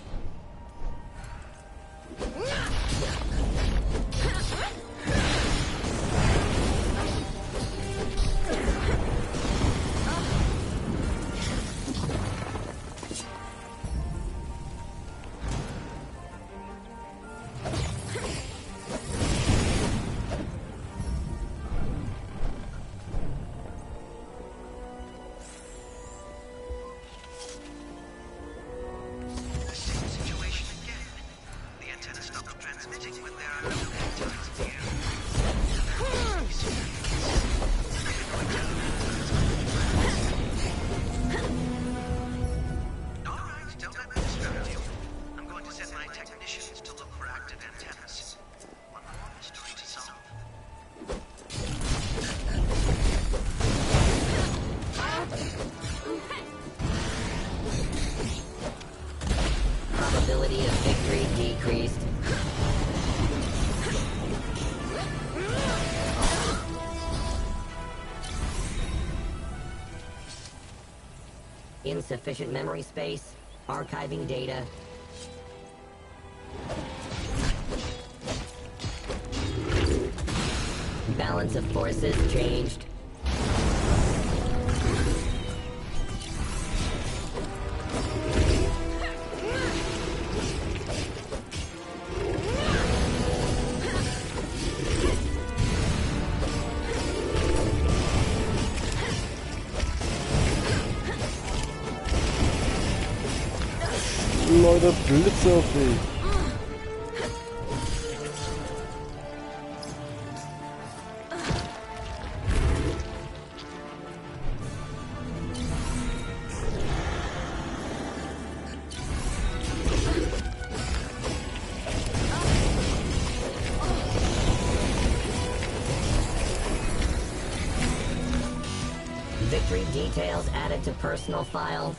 Probability of victory decreased. Insufficient memory space. Archiving data. Balance of forces changed. Leute, Blitze auf mich. Victory details added to personal file.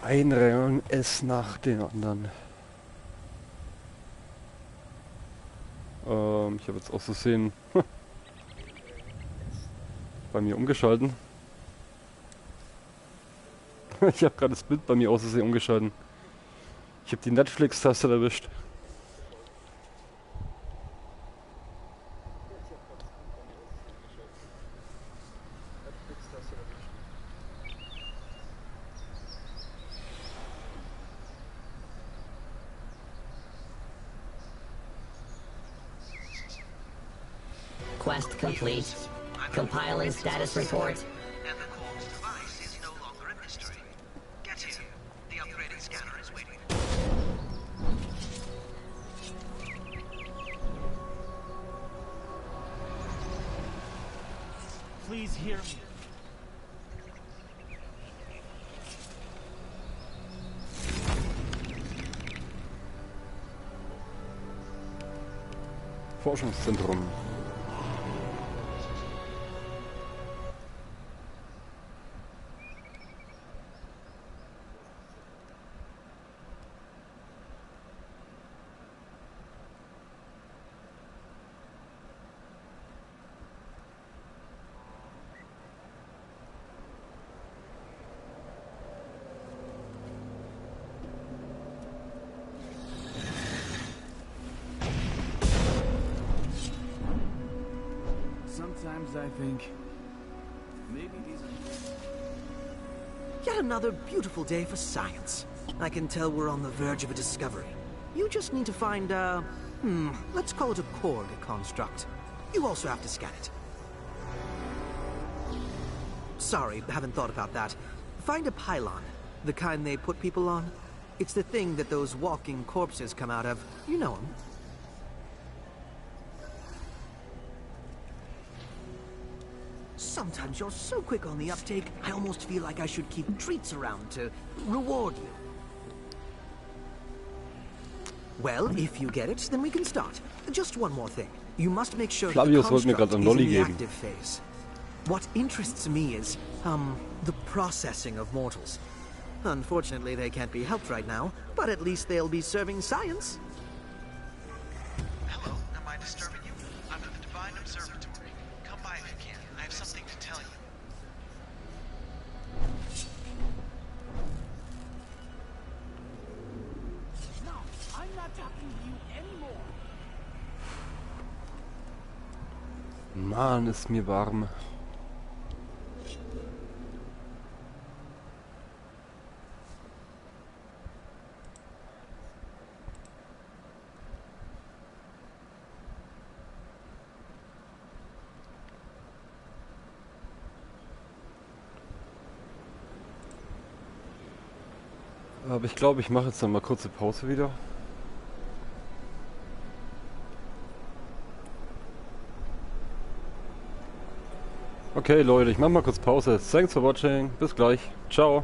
Ein Rang es nach dem anderen. Ich habe jetzt aus Versehen bei mir umgeschalten. Ich habe gerade das Bild bei mir aus Versehen umgeschalten. Ich habe die Netflix-Taste erwischt. Quest complete. Compiling status report. And the corpse device is no longer a mystery. Get here. The upgraded scanner is waiting. Please hear me. Forschungszentrum. Sometimes I think maybe these are... Yet another beautiful day for science. I can tell we're on the verge of a discovery. You just need to find let's call it a Korg construct. You also have to scan it. Sorry, haven't thought about that. Find a pylon, the kind they put people on. It's the thing that those walking corpses come out of. You know them. Sometimes you're so quick on the uptake, I almost feel like I should keep treats around to reward you. Well, if you get it, then we can start. Just one more thing. You must make sure Flavius the wollte mir construct gerade is einen in Lolli the geben. active phase. What interests me is, the processing of mortals. Unfortunately, they can't be helped right now, but at least they'll be serving science. Hello, am I disturbing you? I'm at the Divine Observatory. Come by if you can. I have something to tell you. No, I'm not talking to you anymore. Mann, ist mir warm. Aber ich glaube, ich mache jetzt noch mal kurze Pause wieder. Okay Leute, ich mache mal kurz Pause. Thanks for watching. Bis gleich. Ciao.